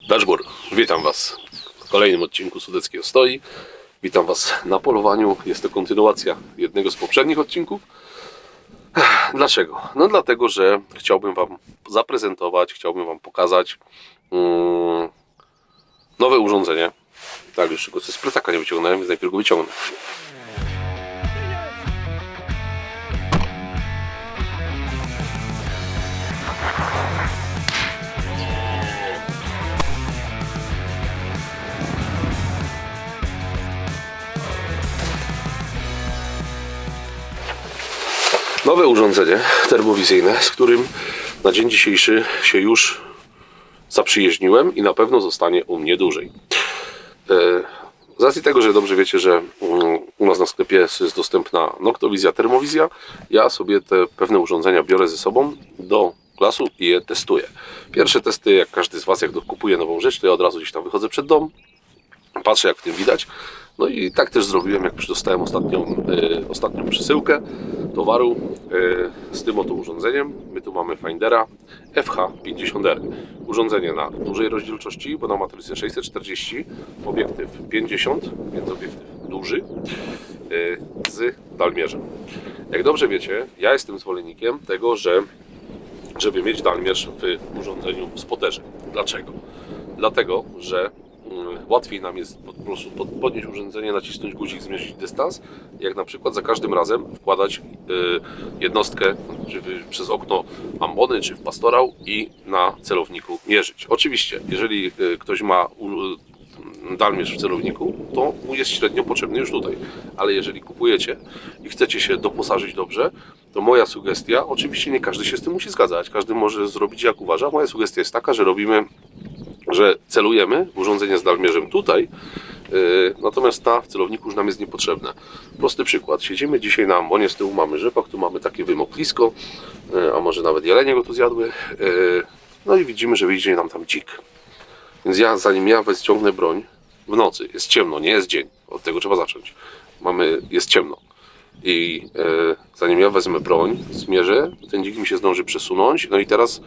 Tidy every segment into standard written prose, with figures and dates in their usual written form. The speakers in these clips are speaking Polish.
Dashboard, witam Was w kolejnym odcinku Sudeckiego Stoi. Witam Was na polowaniu. Jest to kontynuacja jednego z poprzednich odcinków. Dlaczego? No dlatego, że chciałbym Wam zaprezentować, chciałbym Wam pokazać nowe urządzenie. Tak, jeszcze go z plecaka nie wyciągnąłem, więc najpierw go wyciągnę. Nowe urządzenie termowizyjne, z którym na dzień dzisiejszy się już zaprzyjaźniłem i na pewno zostanie u mnie dłużej. Z racji tego, że dobrze wiecie, że u nas na sklepie jest dostępna Noctowizja, termowizja, ja sobie te pewne urządzenia biorę ze sobą do klasu i je testuję. Pierwsze testy, jak każdy z Was, jak kupuje nową rzecz, to ja od razu gdzieś tam wychodzę przed dom, patrzę jak w tym widać. No i tak też zrobiłem, jak dostałem ostatnią przesyłkę towaru z tym oto urządzeniem. My tu mamy Findera FH50R. Urządzenie na dużej rozdzielczości, bo na matrycy 640, obiektyw 50, więc obiektyw duży, z dalmierzem. Jak dobrze wiecie, ja jestem zwolennikiem tego, żeby mieć dalmierz w urządzeniu spoterze. Dlaczego? Dlatego, że łatwiej nam jest po prostu podnieść urządzenie, nacisnąć guzik, zmierzyć dystans, jak na przykład za każdym razem wkładać jednostkę czy przez okno ambony czy w pastorał i na celowniku mierzyć. Oczywiście, jeżeli ktoś ma dalmierz w celowniku, to mu jest średnio potrzebny już tutaj, ale jeżeli kupujecie i chcecie się doposażyć dobrze, to moja sugestia, oczywiście nie każdy się z tym musi zgadzać, każdy może zrobić jak uważa, moja sugestia jest taka, że celujemy urządzenie z dalmierzem tutaj, natomiast ta w celowniku już nam jest niepotrzebna. Prosty przykład. Siedzimy dzisiaj na ambonie, z tyłu mamy rzepak, tu mamy takie wymoklisko, a może nawet jelenie go tu zjadły. No i widzimy, że wyjdzie nam tam dzik. Więc zanim ja wyciągnę broń w nocy, jest ciemno, nie jest dzień, od tego trzeba zacząć. Jest ciemno. I zanim ja wezmę broń, zmierzę, ten dzik mi się zdąży przesunąć, no i teraz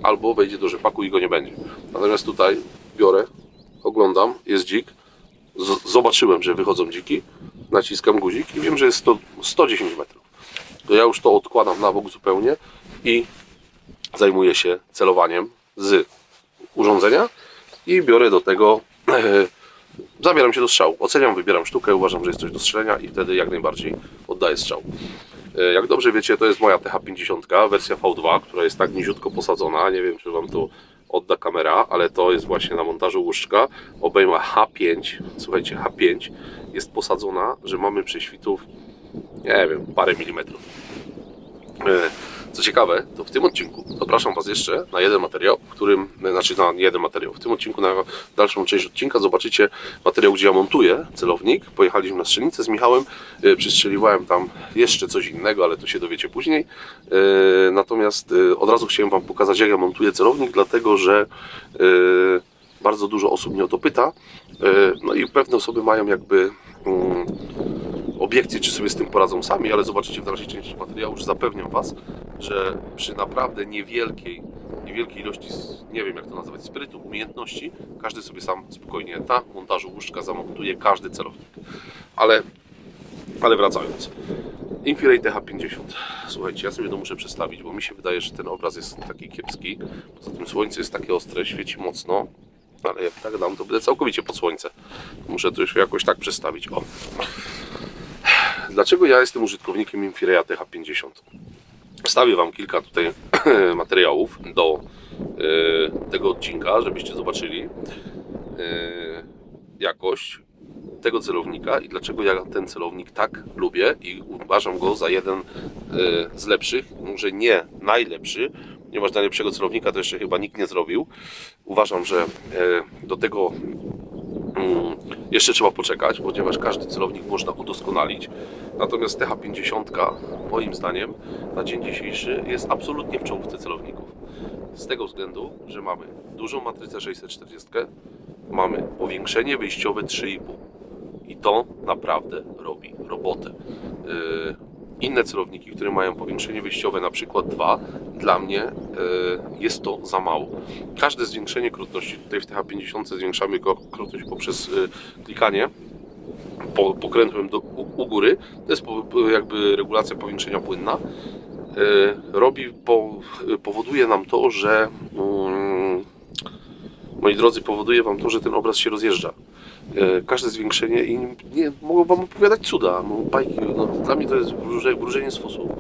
albo wejdzie do rzepaku i go nie będzie. Natomiast tutaj biorę, oglądam, jest dzik, zobaczyłem, że wychodzą dziki, naciskam guzik i wiem, że jest 110 metrów. To ja już to odkładam na bok zupełnie i zajmuję się celowaniem z urządzenia i biorę do tego, zabieram się do strzału. Oceniam, wybieram sztukę, uważam, że jest coś do strzelenia i wtedy jak najbardziej oddaję strzał. Jak dobrze wiecie, to jest moja TH50, wersja V2, która jest tak niziutko posadzona. Nie wiem, czy Wam to odda kamera, ale to jest właśnie na montażu łuszczka. Obejma H5, słuchajcie, H5 jest posadzona, że mamy prześwitów, nie wiem, parę milimetrów. Co ciekawe, to w tym odcinku zapraszam Was jeszcze na jeden materiał, w tym odcinku na dalszą część odcinka zobaczycie materiał, gdzie ja montuję celownik. Pojechaliśmy na strzelnicę z Michałem, przystrzeliwałem tam jeszcze coś innego, ale to się dowiecie później. Natomiast od razu chciałem Wam pokazać, jak ja montuję celownik, dlatego że bardzo dużo osób mnie o to pyta. No i pewne osoby mają jakby obiekcje, czy sobie z tym poradzą sami, ale zobaczycie w dalszej części materiału, że zapewniam Was, że przy naprawdę niewielkiej ilości, nie wiem jak to nazwać, sprytu, umiejętności, każdy sobie sam spokojnie na montażu łuszczka zamontuje każdy celownik. Ale wracając. Infrared TH50. Słuchajcie, ja sobie to muszę przestawić, bo mi się wydaje, że ten obraz jest taki kiepski. Poza tym słońce jest takie ostre, świeci mocno. Ale jak tak dam, to będę całkowicie pod słońce. Muszę to już jakoś tak przestawić. O. Dlaczego ja jestem użytkownikiem Infrared TH50? Wstawię Wam kilka tutaj materiałów do tego odcinka, żebyście zobaczyli jakość tego celownika i dlaczego ja ten celownik tak lubię i uważam go za jeden z lepszych, może nie najlepszy, ponieważ najlepszego celownika to jeszcze chyba nikt nie zrobił. Uważam, że do tego jeszcze trzeba poczekać, ponieważ każdy celownik można udoskonalić. Natomiast TH50 moim zdaniem na dzień dzisiejszy jest absolutnie w czołówce celowników. Z tego względu, że mamy dużą matrycę 640, mamy powiększenie wyjściowe 3,5 i to naprawdę robi robotę. inne celowniki, które mają powiększenie wyjściowe na przykład 2, dla mnie jest to za mało. Każde zwiększenie krutności, tutaj w TH50 zwiększamy krutność poprzez klikanie pokrętłem u góry, to jest jakby regulacja powiększenia płynna. Powoduje nam to, że moi drodzy, powoduje wam to, że ten obraz się rozjeżdża. Każde zwiększenie i nie mogą wam opowiadać cuda, bajki. Dla mnie to jest wróżenie z fusów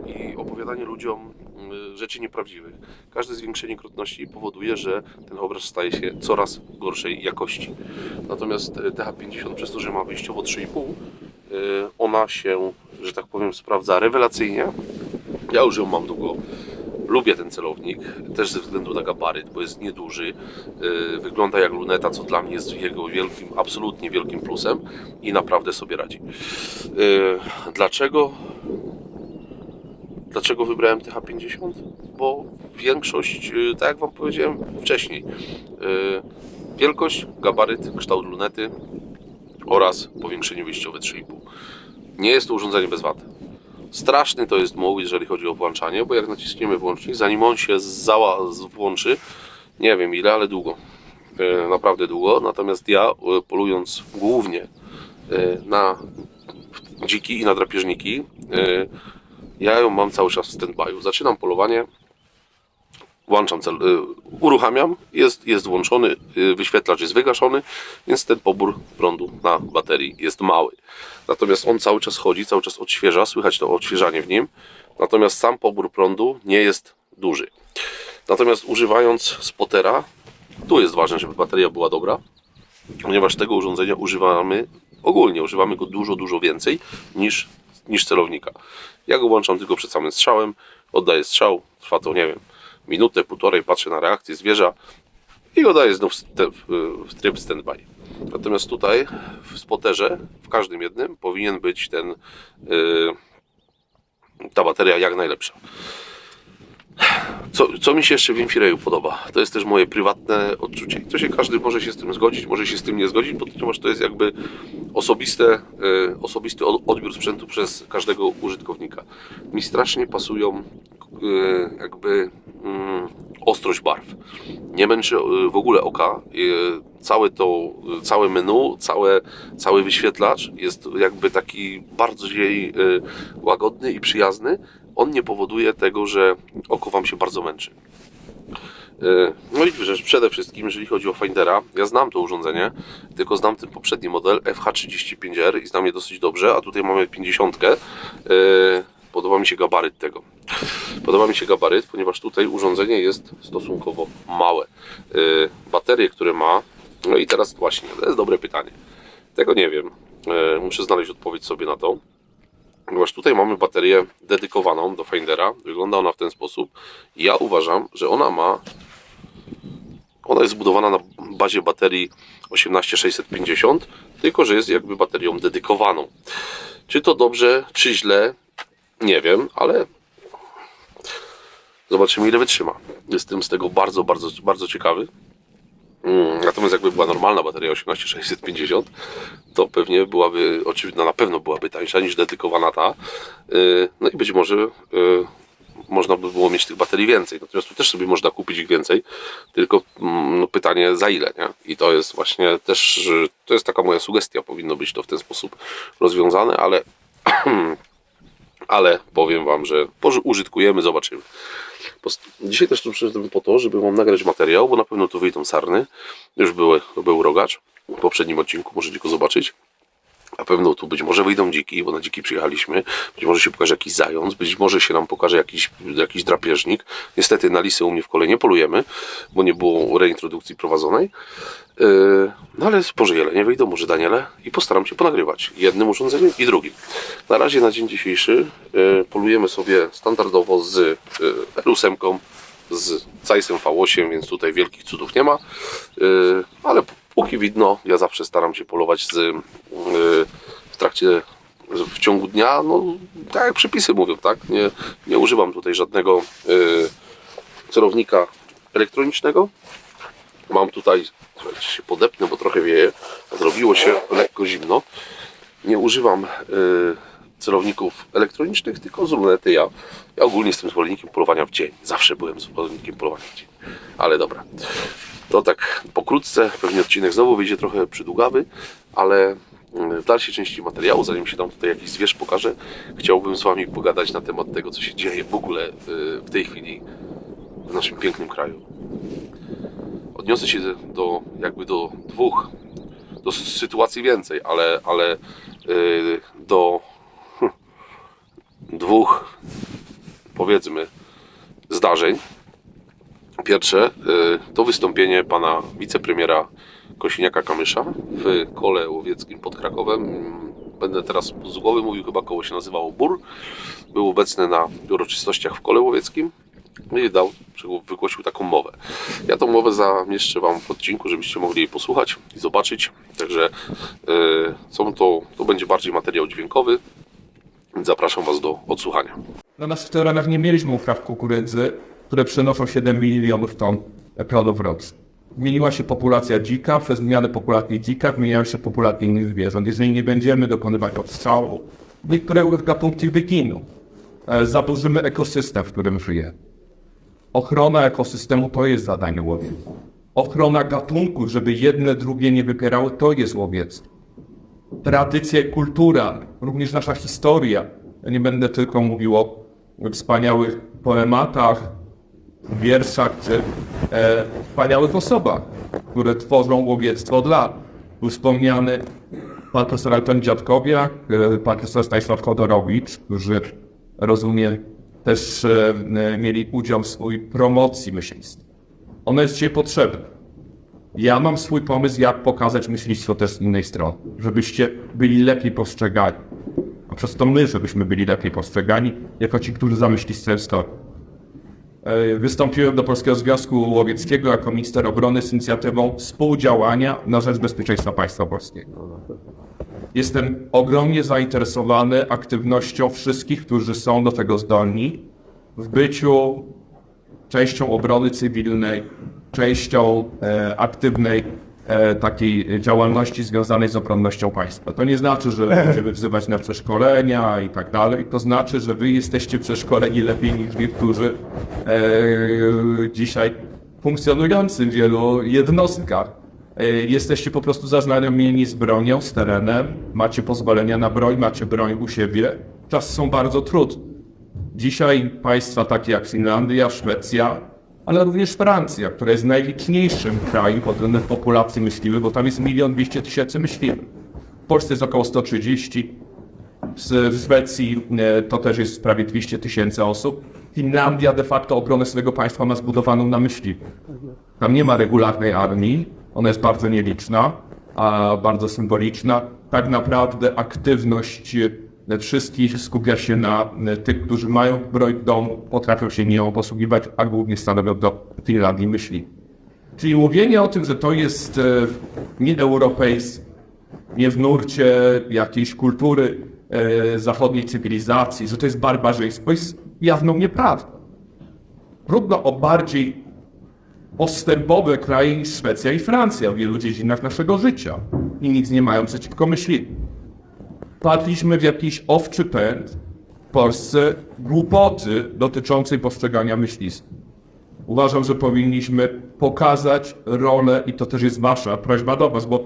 i opowiadanie ludziom rzeczy nieprawdziwych. Każde zwiększenie krutności powoduje, że ten obraz staje się coraz gorszej jakości. Natomiast TH50 przez to, że ma wyjściowo 3,5, ona się, że tak powiem, sprawdza rewelacyjnie. Ja już ją mam długo. Lubię ten celownik, też ze względu na gabaryt, bo jest nieduży, wygląda jak luneta, co dla mnie jest jego absolutnie wielkim plusem i naprawdę sobie radzi. Dlaczego wybrałem TH50? Bo większość, tak jak wam powiedziałem wcześniej, wielkość, gabaryt, kształt lunety oraz powiększenie wyjściowe 3,5. Nie jest to urządzenie bez wad. Straszny to jest muł, jeżeli chodzi o włączanie, bo jak naciśniemy włącznik, zanim on się włączy, nie wiem ile, ale długo. Naprawdę długo. Natomiast ja, polując głównie na dziki i na drapieżniki, ja ją mam cały czas w stand-by'u. Zaczynam polowanie, włączam uruchamiam, jest włączony, wyświetlacz jest wygaszony, więc ten pobór prądu na baterii jest mały. Natomiast on cały czas chodzi, cały czas odświeża, słychać to odświeżanie w nim, natomiast sam pobór prądu nie jest duży. Natomiast używając spotera, tu jest ważne, żeby bateria była dobra, ponieważ tego urządzenia używamy go dużo więcej niż celownika. Ja go włączam tylko przed samym strzałem, oddaję strzał, trwa to, nie wiem, minutę, półtorej, patrzę na reakcję zwierza i go daję znów w tryb stand-by. Natomiast tutaj w spoterze, w każdym jednym, powinien być ta bateria jak najlepsza. Co mi się jeszcze w Infireju podoba? To jest też moje prywatne odczucie. To się każdy może się z tym zgodzić, może się z tym nie zgodzić, ponieważ to jest jakby osobisty odbiór sprzętu przez każdego użytkownika. Mi strasznie pasują ostrość barw. Nie męczy w ogóle oka. Całe menu, cały wyświetlacz jest jakby taki bardziej łagodny i przyjazny. On nie powoduje tego, że oko wam się bardzo męczy. No i przede wszystkim, jeżeli chodzi o Findera, ja znam to urządzenie, tylko znam ten poprzedni model FH35R i znam je dosyć dobrze, a tutaj mamy 50. Podoba mi się gabaryt tego. Podoba mi się gabaryt, ponieważ tutaj urządzenie jest stosunkowo małe. Baterie, które ma, no i teraz właśnie, to jest dobre pytanie. Tego nie wiem. Muszę znaleźć odpowiedź sobie na to. Ponieważ tutaj mamy baterię dedykowaną do Findera. Wygląda ona w ten sposób. Ja uważam, że ona jest zbudowana na bazie baterii 18650, tylko że jest jakby baterią dedykowaną. Czy to dobrze, czy źle? Nie wiem, ale zobaczymy, ile wytrzyma. Jestem z tego bardzo ciekawy. Natomiast jakby była normalna bateria 18650, to pewnie byłaby, oczywiście na pewno byłaby tańsza niż dedykowana ta. No i być może można by było mieć tych baterii więcej. Natomiast tu też sobie można kupić ich więcej, tylko pytanie za ile, nie? I to jest właśnie też, to jest taka moja sugestia, powinno być to w ten sposób rozwiązane, ale powiem wam, że użytkujemy, zobaczymy. Dzisiaj też tu przyszedłem po to, żeby wam nagrać materiał, bo na pewno tu wyjdą sarny. Już był rogacz w poprzednim odcinku, możecie go zobaczyć. Na pewno tu być może wyjdą dziki, bo na dziki przyjechaliśmy. Być może się pokaże jakiś zając, być może się nam pokaże jakiś drapieżnik. Niestety na lisy u mnie w kole nie polujemy, bo nie było reintrodukcji prowadzonej. No ale może jelenie wyjdą, może daniele i postaram się ponagrywać jednym urządzeniem i drugim. Na razie na dzień dzisiejszy polujemy sobie standardowo z R8, z Zeissem V8, więc tutaj wielkich cudów nie ma, ale póki widno, ja zawsze staram się polować w ciągu dnia, no tak jak przepisy mówią, tak? Nie używam tutaj żadnego celownika elektronicznego. Mam tutaj, słuchajcie, się podepnę, bo trochę wieje, zrobiło się lekko zimno. Nie używam celowników elektronicznych, tylko z lunety. Ja ogólnie jestem zwolennikiem polowania w dzień. Zawsze byłem zwolennikiem polowania w dzień. Ale dobra. To tak pokrótce. Pewnie odcinek znowu wyjdzie trochę przydługawy, ale w dalszej części materiału, zanim się tam tutaj jakiś zwierz pokaże, chciałbym z Wami pogadać na temat tego, co się dzieje w ogóle w tej chwili w naszym pięknym kraju. Odniosę się do sytuacji więcej, ale do dwóch, powiedzmy, zdarzeń. Pierwsze to wystąpienie pana wicepremiera Kosiniaka-Kamysza w Kole Łowieckim pod Krakowem. Będę teraz z głowy mówił, chyba koło się nazywało Bór. Był obecny na uroczystościach w Kole Łowieckim i wygłosił taką mowę. Ja tą mowę zamieszczę Wam w odcinku, żebyście mogli jej posłuchać i zobaczyć. Także to będzie bardziej materiał dźwiękowy, więc zapraszam Was do odsłuchania. Na naszych terenach nie mieliśmy upraw kukurydzy, które przynoszą 7 milionów ton plonów rocznie. Zmieniła się populacja dzika, przez zmianę populacji dzika zmieniają się populacje innych zwierząt. Jeżeli nie będziemy dokonywać odstrzału, niektóre gatunki wyginą. Zaburzymy ekosystem, w którym żyje. Ochrona ekosystemu to jest zadanie łowieckie. Ochrona gatunków, żeby jedne drugie nie wypierały, to jest łowiectwo. Tradycja i kultura, również nasza historia. Ja nie będę tylko mówił o wspaniałych poematach, wierszach czy wspaniałych osobach, które tworzą łowiectwo od lat. Był wspomniany pan profesor Antoni Dziadkowiak, pan profesor Stanisław Chodorowicz, którzy, rozumiem, też mieli udział w swojej promocji myślistwa. Ono jest dzisiaj potrzebne. Ja mam swój pomysł, jak pokazać myślistwo też z innej strony, żebyście byli lepiej postrzegani. A przez to my, żebyśmy byli lepiej postrzegani, jako ci, którzy za myślistwem stoją. Wystąpiłem do Polskiego Związku Łowieckiego jako minister obrony z inicjatywą współdziałania na rzecz bezpieczeństwa państwa polskiego. Jestem ogromnie zainteresowany aktywnością wszystkich, którzy są do tego zdolni, w byciu częścią obrony cywilnej, częścią aktywnej takiej działalności związanej z obronnością państwa. To nie znaczy, że będziemy wzywać na przeszkolenia i tak dalej. To znaczy, że wy jesteście przeszkoleni lepiej niż niektórzy dzisiaj funkcjonujący w wielu jednostkach. Jesteście po prostu zaznajomieni z bronią, z terenem, macie pozwolenia na broń, macie broń u siebie. Czasy są bardzo trudne. Dzisiaj państwa takie jak Finlandia, Szwecja, ale również Francja, która jest najliczniejszym krajem pod względem populacji myśliwych, bo tam jest 1 200 000 myśliwych. W Polsce jest około 130, w Szwecji to też jest prawie 200 000 osób. Finlandia de facto obronę swojego państwa ma zbudowaną na myśliwych. Tam nie ma regularnej armii, ona jest bardzo nieliczna, a bardzo symboliczna. Tak naprawdę aktywność wszystkich skupia się na tych, którzy mają broń w domu, potrafią się nią posługiwać, a głównie stanowią do Finlandii myśli. Czyli mówienie o tym, że to jest nie europejskie, nie w nurcie jakiejś kultury zachodniej cywilizacji, że to jest barbarzyństwo, jest jawną nieprawdą. Trudno o bardziej postępowe kraje niż Szwecja i Francja w wielu dziedzinach naszego życia i nic nie mają przeciwko myśliwym. Wpadliśmy w jakiś owczy pęd w Polsce głupoty dotyczącej postrzegania myślistwa. Uważam, że powinniśmy pokazać rolę, i to też jest wasza prośba do was, bo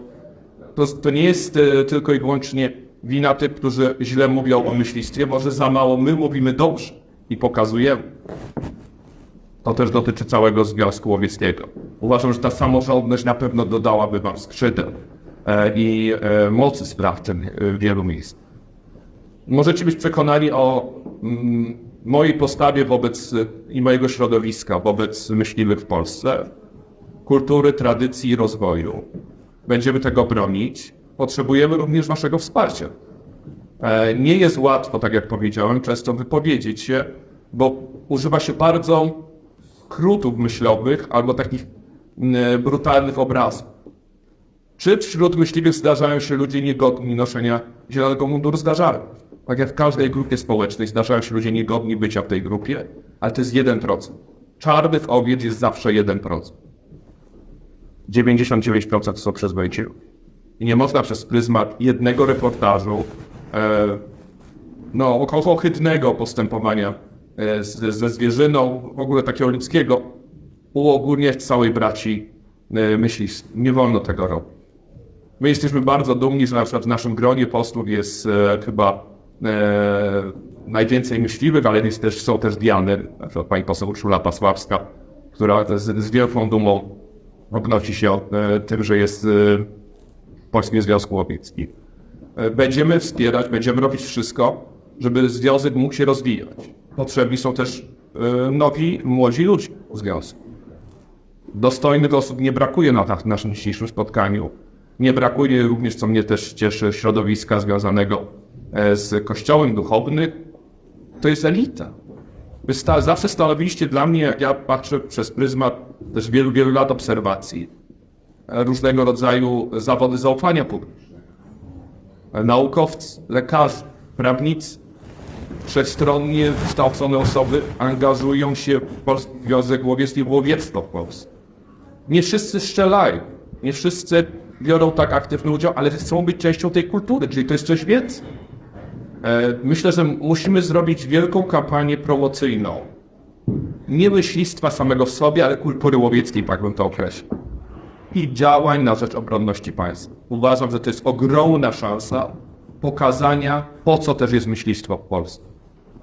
to nie jest tylko i wyłącznie wina tych, którzy źle mówią o myślistwie, może za mało my mówimy dobrze i pokazujemy. To też dotyczy całego Związku Łowieckiego. Uważam, że ta samorządność na pewno dodałaby wam skrzydeł i mocy sprawczej w wielu miejsc. Możecie być przekonani o mojej postawie wobec i mojego środowiska wobec myśliwych w Polsce, kultury, tradycji i rozwoju. Będziemy tego bronić. Potrzebujemy również waszego wsparcia. Nie jest łatwo, tak jak powiedziałem, często wypowiedzieć się, bo używa się bardzo skrótów myślowych albo takich brutalnych obrazów. Czy wśród myśliwych zdarzają się ludzie niegodni noszenia zielonego munduru? Zdarzają. Tak jak w każdej grupie społecznej zdarzają się ludzie niegodni bycia w tej grupie, ale to jest 1%. Czarnych owiec jest zawsze 1%. 99% są przyzwoici. I nie można przez pryzmat jednego reportażu ohydnego postępowania ze zwierzyną, w ogóle takiego ludzkiego, uogólniać całej braci myślistw. Nie wolno tego robić. My jesteśmy bardzo dumni, że na przykład w naszym gronie posłów jest chyba najwięcej myśliwych, ale są też Diany, na przykład pani poseł Urszula Pasławska, która z wielką dumą odnosi się tym, że jest w Polskim Związku Łowieckim. Będziemy wspierać, będziemy robić wszystko, żeby związek mógł się rozwijać. Potrzebni są też nowi, młodzi ludzie w związku. Dostojnych osób nie brakuje na naszym dzisiejszym spotkaniu. Nie brakuje również, co mnie też cieszy, środowiska związanego z kościołem duchownych. To jest elita. Wy zawsze stanowiliście dla mnie, jak ja patrzę przez pryzmat też wielu, wielu lat obserwacji, różnego rodzaju zawody zaufania publicznego. Naukowcy, lekarze, prawnicy, wszechstronnie wykształcone osoby angażują się w Polski Związek Łowiecki w łowiectwo w Polsce. Nie wszyscy strzelają, nie wszyscy biorą tak aktywny udział, ale chcą być częścią tej kultury, czyli to jest coś więcej. Myślę, że musimy zrobić wielką kampanię promocyjną. Nie myślistwa samego w sobie, ale kultury łowieckiej, tak bym to określił. I działań na rzecz obronności państwa. Uważam, że to jest ogromna szansa pokazania, po co też jest myślistwo w Polsce.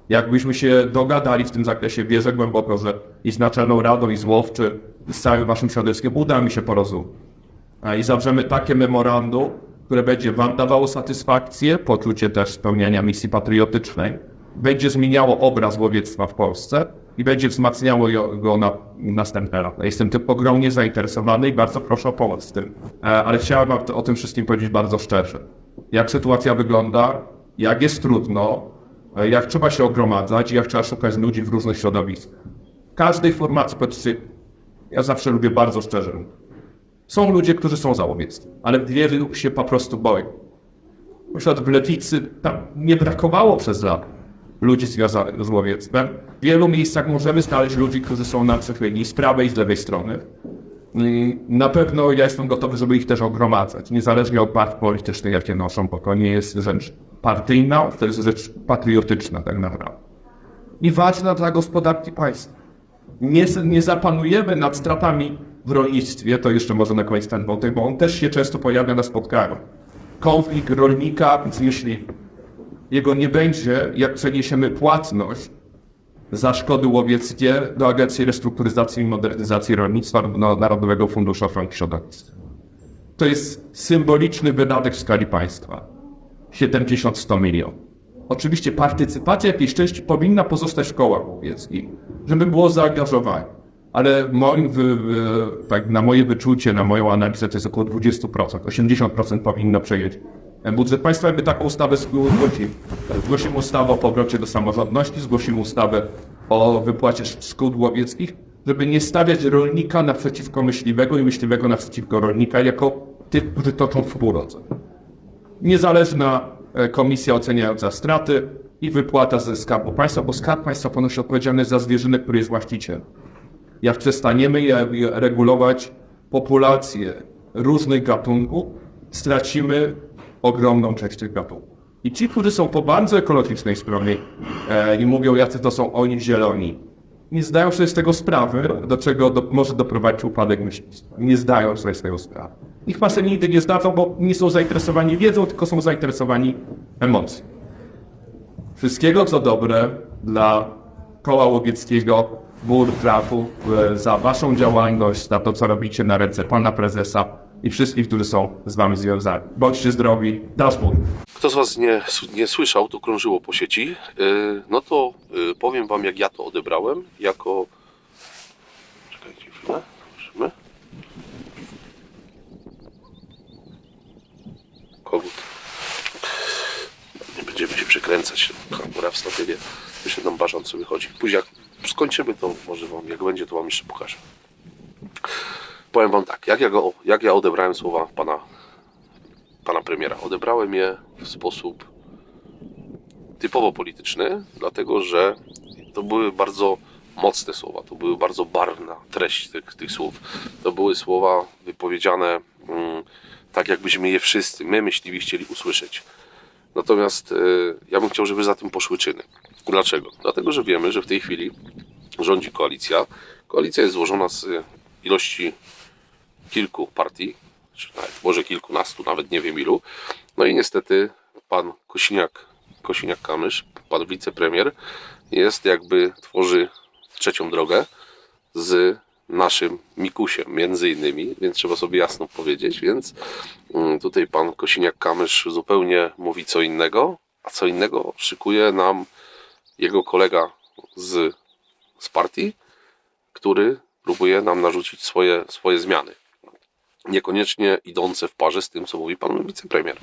Jakbyśmy się dogadali w tym zakresie, wierzę głęboko, że i z Naczelną Radą, i z Łowczy, z całym waszym środowiskiem uda mi się porozumieć. I zawrzemy takie memorandum, które będzie wam dawało satysfakcję, poczucie też spełniania misji patriotycznej, będzie zmieniało obraz łowiectwa w Polsce i będzie wzmacniało go na następne lata. Jestem tym ogromnie zainteresowany i bardzo proszę o pomoc w tym. Ale chciałem wam o tym wszystkim powiedzieć bardzo szczerze. Jak sytuacja wygląda, jak jest trudno, jak trzeba się ogromadzać, jak trzeba szukać ludzi w różnych środowiskach. W każdej formacji politycy, ja zawsze lubię bardzo szczerze mówić. Są ludzie, którzy są za łowiectwem, ale wielu się po prostu boją. Na przykład w Lewicy tam nie brakowało przez lat ludzi związanych z łowiectwem. W wielu miejscach możemy znaleźć ludzi, którzy są na przykład z prawej i z lewej strony. I na pewno ja jestem gotowy, żeby ich też ogromadzać, niezależnie od barw politycznych, jakie noszą, bo to nie jest rzecz partyjna, to jest rzecz patriotyczna tak naprawdę. I ważna dla gospodarki państwa. Nie zapanujemy nad stratami w rolnictwie, to jeszcze może na koniec ten wątek, bo on też się często pojawia na spotkaniach. Konflikt rolnika z myśliwym. Jego nie będzie, jak przeniesiemy płatność za szkody łowieckie do Agencji Restrukturyzacji i Modernizacji Rolnictwa lub do Narodowego Funduszu Ochrony Środowiska. To jest symboliczny wydatek w skali państwa. 70-100 milionów. Oczywiście partycypacja jakiejś części powinna pozostać w kołach łowieckich, żeby było zaangażowanie. Ale tak na moje wyczucie, na moją analizę to jest około 20%. 80% powinno przejąć budżet państwa. My taką ustawę zgłosimy. Zgłosimy ustawę o powrocie do samorządności, zgłosimy ustawę o wypłacie szkód łowieckich, żeby nie stawiać rolnika naprzeciwko myśliwego i myśliwego naprzeciwko rolnika jako tych, którzy toczą w półrodze. Niezależna komisja oceniająca straty i wypłata ze Skarbu Państwa, bo Skarb Państwa ponosi odpowiedzialność za zwierzynę, który jest właścicielem. Jak przestaniemy regulować populację różnych gatunków, stracimy ogromną część tych gatunków. I ci, którzy są po bardzo ekologicznej stronie i mówią, jacy to są oni zieloni, nie zdają sobie z tego sprawy, do czego może doprowadzić upadek myślistwa. Nie zdają sobie z tego sprawy. Ich masy nigdy nie zdadzą, bo nie są zainteresowani wiedzą, tylko są zainteresowani emocją. Wszystkiego, co dobre dla koła łowieckiego, BUR, trafu, za waszą działalność, za to, co robicie na ręce pana prezesa i wszystkich, którzy są z wami związani. Bądźcie zdrowi, dasz Bóg. Kto z was nie słyszał, to krążyło po sieci, no to powiem wam, jak ja to odebrałem, jako... Czekajcie chwilę, zobaczymy. Kogut. Nie będziemy się przekręcać, kamera w statywie. Myślę, tam bażant sobie chodzi. Później jak skończymy, to może wam, jak będzie, to wam jeszcze pokażę. Powiem wam tak, jak ja odebrałem słowa pana premiera. Odebrałem je w sposób typowo polityczny, dlatego że to były bardzo mocne słowa, to były bardzo barwna treść tych słów. To były słowa wypowiedziane tak, jakbyśmy je wszyscy, my myśliwi, chcieli usłyszeć. Natomiast ja bym chciał, żeby za tym poszły czyny. Dlaczego? Dlatego, że wiemy, że w tej chwili rządzi koalicja. Koalicja jest złożona z ilości kilku partii, czy nawet może kilkunastu, nawet nie wiem ilu. No i niestety pan Kosiniak-Kamysz, pan wicepremier, jest jakby tworzy trzecią drogę z naszym Mikusiem, między innymi, więc trzeba sobie jasno powiedzieć, więc tutaj pan Kosiniak-Kamysz zupełnie mówi co innego, a co innego szykuje nam jego kolega z partii, który próbuje nam narzucić swoje zmiany. Niekoniecznie idące w parze z tym, co mówi pan wicepremier.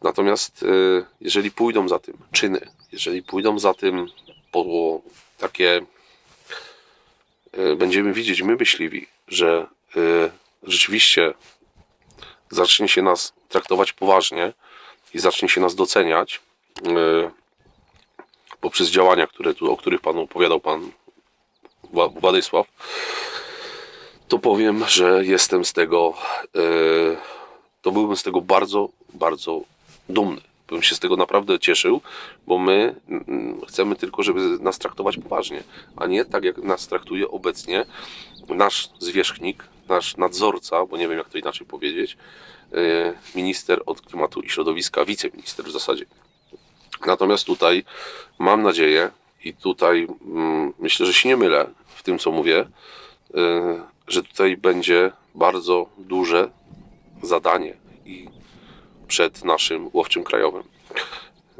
Natomiast jeżeli pójdą za tym czyny, jeżeli pójdą za tym po takie, będziemy widzieć, my myśliwi, że rzeczywiście zacznie się nas traktować poważnie i zacznie się nas doceniać poprzez działania, o których panu opowiadał pan Władysław, to powiem, że jestem z tego, to byłbym z tego bardzo, bardzo dumny. Bym się z tego naprawdę cieszył, bo my chcemy tylko, żeby nas traktować poważnie, a nie tak jak nas traktuje obecnie nasz zwierzchnik, nasz nadzorca, bo nie wiem jak to inaczej powiedzieć, minister od klimatu i środowiska, wiceminister w zasadzie. Natomiast tutaj mam nadzieję i tutaj myślę, że się nie mylę w tym, co mówię, że tutaj będzie bardzo duże zadanie i przed naszym łowczym krajowym.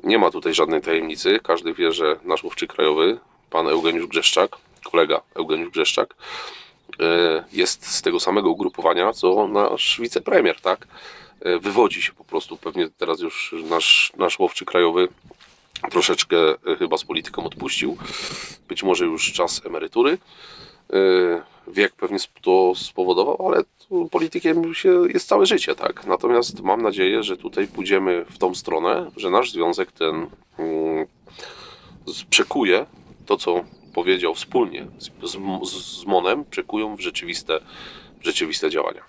Nie ma tutaj żadnej tajemnicy. Każdy wie, że nasz łowczy krajowy, pan Eugeniusz Grzeszczak, kolega Eugeniusz Grzeszczak, jest z tego samego ugrupowania, co nasz wicepremier, tak? Wywodzi się po prostu. Pewnie teraz już nasz łowczy krajowy troszeczkę chyba z polityką odpuścił. Być może już czas emerytury. Wiek pewnie to spowodował, ale politykiem jest całe życie, tak? Natomiast mam nadzieję, że tutaj pójdziemy w tą stronę, że nasz związek ten przekuje to, co powiedział wspólnie z MON-em, przekują w rzeczywiste działania.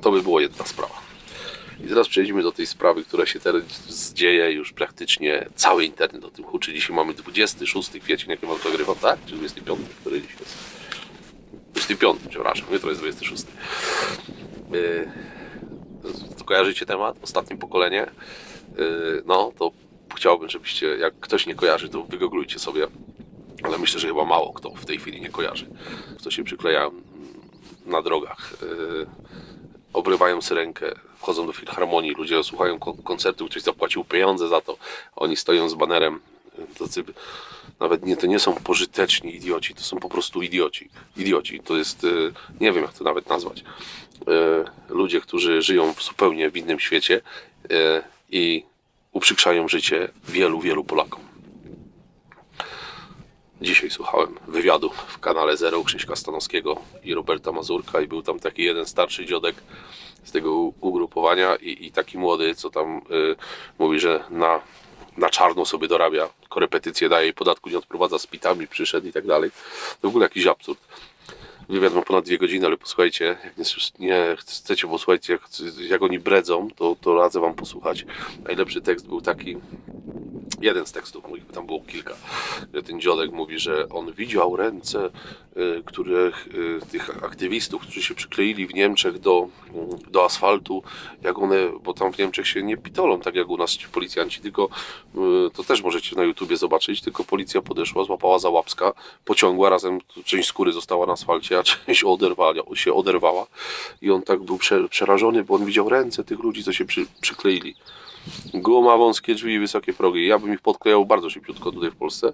To by była jedna sprawa. I teraz przejdźmy do tej sprawy, która się teraz dzieje, już praktycznie cały internet o tym huczy. Dzisiaj mamy 26 kwiecień, jak ja wam to nagrywam, tak? Czy 25? Który dziś jest? 25, przepraszam, jutro jest 26. To kojarzycie temat? Ostatnie pokolenie? No, to chciałbym, żebyście, jak ktoś nie kojarzy, to wygooglujcie sobie. Ale myślę, że chyba mało kto w tej chwili nie kojarzy. Kto się przykleja na drogach, obrywają syrenkę, wchodzą do filharmonii, ludzie słuchają koncertu, ktoś zapłacił pieniądze za to, oni stoją z banerem. Nawet to nie są pożyteczni idioci, to są po prostu idioci. Idioci, to jest, nie wiem jak to nawet nazwać. Ludzie, którzy żyją zupełnie w innym świecie i uprzykrzają życie wielu Polakom. Dzisiaj słuchałem wywiadu w kanale Zero Krzyśka Stanowskiego i Roberta Mazurka i był tam taki jeden starszy dziodek z tego ugrupowania i taki młody, co tam mówi, że na czarno sobie dorabia, korepetycje daje i podatku nie odprowadza, z pitami przyszedł i tak dalej. To w ogóle jakiś absurd. Wywiad ma ponad 2 godziny, ale posłuchajcie, jak nie chcecie posłuchać, jak oni bredzą, to radzę wam posłuchać. Najlepszy tekst był taki, jeden z tekstów, tam było kilka. Ten dziadek mówi, że on widział ręce tych aktywistów, którzy się przykleili w Niemczech do asfaltu, jak one, bo tam w Niemczech się nie pitolą, tak jak u nas ci policjanci, tylko to też możecie na YouTubie zobaczyć, tylko policja podeszła, złapała za łapska, pociągła razem, część skóry została na asfalcie, a część się oderwała i on tak był przerażony, bo on widział ręce tych ludzi, co się przykleili. Guma, wąskie drzwi, wysokie progi. Ja bym ich podklejał bardzo szybciutko tutaj w Polsce.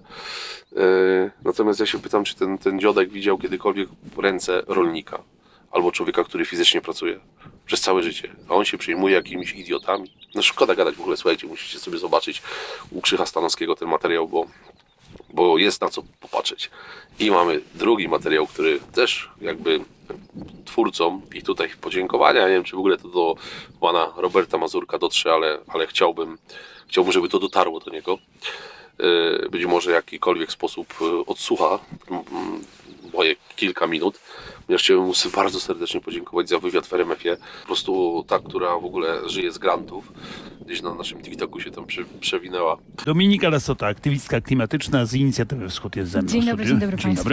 Natomiast ja się pytam, czy ten dziadek widział kiedykolwiek ręce rolnika albo człowieka, który fizycznie pracuje przez całe życie, a on się przejmuje jakimiś idiotami. No szkoda gadać w ogóle, słuchajcie, musicie sobie zobaczyć u Krzycha Stanowskiego ten materiał, bo jest na co popatrzeć. I mamy drugi materiał, który też jakby twórcom i tutaj podziękowania, nie wiem czy w ogóle to do pana Roberta Mazurka dotrze, ale chciałbym, żeby to dotarło do niego. Być może w jakikolwiek sposób odsłucha moje kilka minut, Ja chciałem mu bardzo serdecznie podziękować za wywiad w RMF-ie. Po prostu ta, która w ogóle żyje z grantów, gdzieś na naszym TikToku się tam przewinęła. Dominika Lasota, aktywistka klimatyczna z Inicjatywy Wschód jest ze mną. Dzień w dobry, studiu. dzień dobry państwu.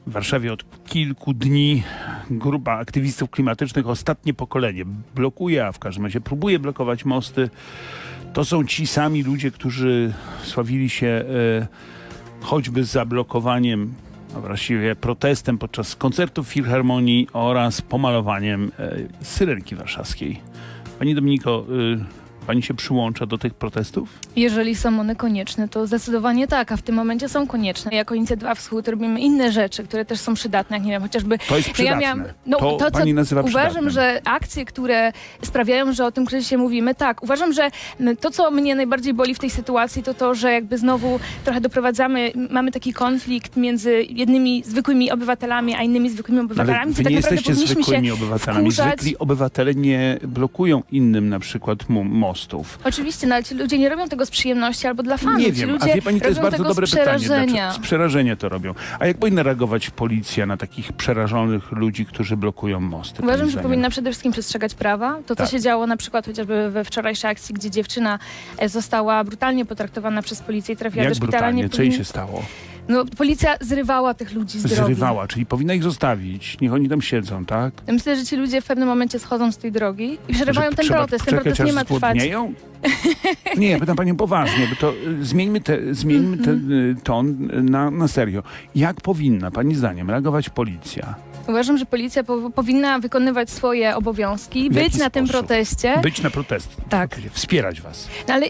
W Warszawie od kilku dni grupa aktywistów klimatycznych, ostatnie pokolenie, blokuje, a w każdym razie próbuje blokować mosty. To są ci sami ludzie, którzy sławili się choćby zablokowaniem, a właściwie protestem podczas koncertów w Filharmonii oraz pomalowaniem Syrenki Warszawskiej. Pani Dominiko, pani się przyłącza do tych protestów? Jeżeli są one konieczne, to zdecydowanie tak, a w tym momencie są konieczne. Jako Inicjatywa Wschód robimy inne rzeczy, które też są przydatne, jak nie wiem, chociażby... To jest przydatne. To pani nazywa uważam, przydatnym. że akcje, które sprawiają, że o tym kryzysie mówimy, tak, uważam, że to, co mnie najbardziej boli w tej sytuacji, to to, że jakby znowu trochę mamy taki konflikt między jednymi zwykłymi obywatelami, a innymi zwykłymi obywatelami. Ale wy gdzie tak nie naprawdę jesteście powinniśmy zwykłymi się obywatelami. wkurzać. Zwykli obywatele nie blokują innym na przykład mostów. Oczywiście, no ale ci ludzie nie robią tego z przyjemności albo dla fanów. Nie Ci wiem, ludzie a wie pani, to jest robią bardzo tego dobre z pytanie. przerażenia. Z przerażenia to robią. A jak powinna reagować policja na takich przerażonych ludzi, którzy blokują mosty? Uważam, pani że zdaniem? powinna przede wszystkim przestrzegać prawa. To, co Tak. się działo na przykład chociażby we wczorajszej akcji, gdzie dziewczyna została brutalnie potraktowana przez policję i trafiła Jak do szpitala. brutalnie? Nie Co jej powinni- się stało? No, policja zrywała tych ludzi z drogi. Zrywała, czyli powinna ich zostawić. Niech oni tam siedzą, tak? Myślę, że ci ludzie w pewnym momencie schodzą z tej drogi i przerywają Że ten trzeba protest. Ten czekać, protest nie aż ma trwać. zgłodnieją? Nie, ja pytam panią poważnie, bo to zmieńmy ten ton na serio. Jak powinna, pani zdaniem, reagować policja? Uważam, że policja powinna wykonywać swoje obowiązki, W być jaki na tym sposób? proteście. Być na protest. Tak. Wspierać was. No ale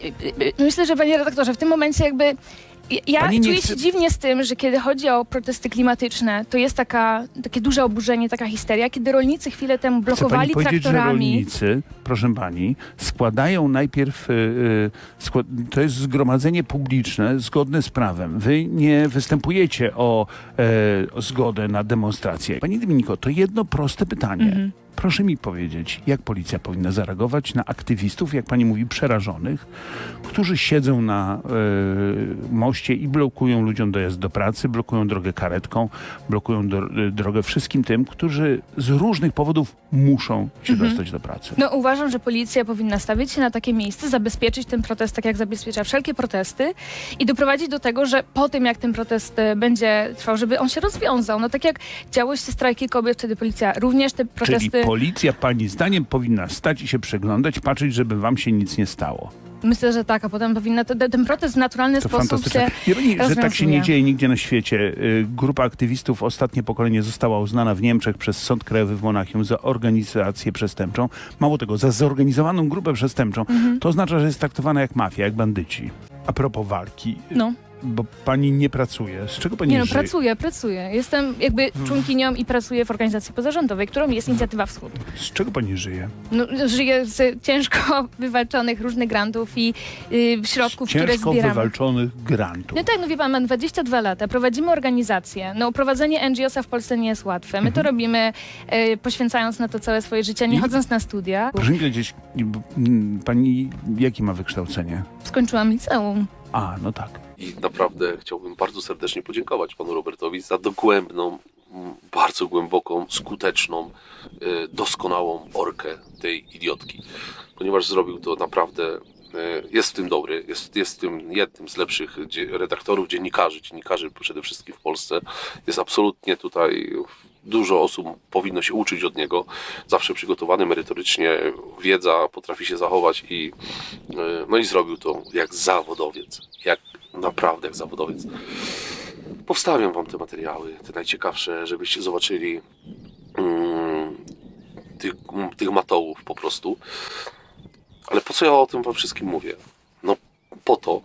myślę, że panie redaktorze, w tym momencie jakby ja Pani nie czuję chce- się dziwnie z tym, że kiedy chodzi o protesty klimatyczne, to jest takie duże oburzenie, taka histeria, kiedy rolnicy chwilę temu Chce pani blokowali powiedzieć, że traktorami. rolnicy, proszę pani, składają najpierw, to jest zgromadzenie publiczne zgodne z prawem. Wy nie występujecie o zgodę na demonstrację. Pani Dominiko, to jedno proste pytanie. Proszę mi powiedzieć, jak policja powinna zareagować na aktywistów, jak pani mówi, przerażonych, którzy siedzą na moście i blokują ludziom dojazd do pracy, blokują drogę karetką, blokują drogę wszystkim tym, którzy z różnych powodów muszą się dostać do pracy. No uważam, że policja powinna stawić się na takie miejsce, zabezpieczyć ten protest tak jak zabezpiecza wszelkie protesty i doprowadzić do tego, że po tym jak ten protest będzie trwał, żeby on się rozwiązał. No tak jak działy się strajki kobiet, wtedy policja również te protesty... Czyli policja, pani zdaniem, powinna stać i się przyglądać, patrzeć, żeby wam się nic nie stało. Myślę, że tak, a potem powinna ten protest w naturalny To sposób fantastyczne. się Wie pani, że tak się nie rozwiązuje. dzieje nigdzie na świecie. Grupa aktywistów Ostatnie Pokolenie została uznana w Niemczech przez Sąd Krajowy w Monachium za organizację przestępczą. Mało tego, za zorganizowaną grupę przestępczą. To oznacza, że jest traktowana jak mafia, jak bandyci. A propos walki, No. bo pani nie pracuje. Z czego pani Nie no, żyje? pracuję. Jestem jakby członkinią i pracuję w organizacji pozarządowej, którą jest Inicjatywa Wschód. Z czego pani żyje? No, żyję z ciężko wywalczonych różnych grantów i środków, które Ciężko zbieramy. wywalczonych grantów. No tak, no wie pan, mam 22 lata, prowadzimy organizację. No prowadzenie NGO-sa w Polsce nie jest łatwe. My to robimy poświęcając na to całe swoje życie, nie chodząc na studia. Proszę mi powiedzieć, pani jakie ma wykształcenie? Skończyłam liceum. A, no tak. I naprawdę chciałbym bardzo serdecznie podziękować panu Robertowi za dogłębną, bardzo głęboką, skuteczną, doskonałą orkę tej idiotki. Ponieważ zrobił to naprawdę, jest w tym dobry, jest w tym jednym z lepszych redaktorów, dziennikarzy przede wszystkim w Polsce. Jest absolutnie tutaj, dużo osób powinno się uczyć od niego. Zawsze przygotowany merytorycznie, wiedza, potrafi się zachować i zrobił to jak zawodowiec. Naprawdę jak zawodowiec. Powstawiam wam te materiały, te najciekawsze, żebyście zobaczyli tych matołów po prostu. Ale po co ja o tym wam wszystkim mówię? No po to,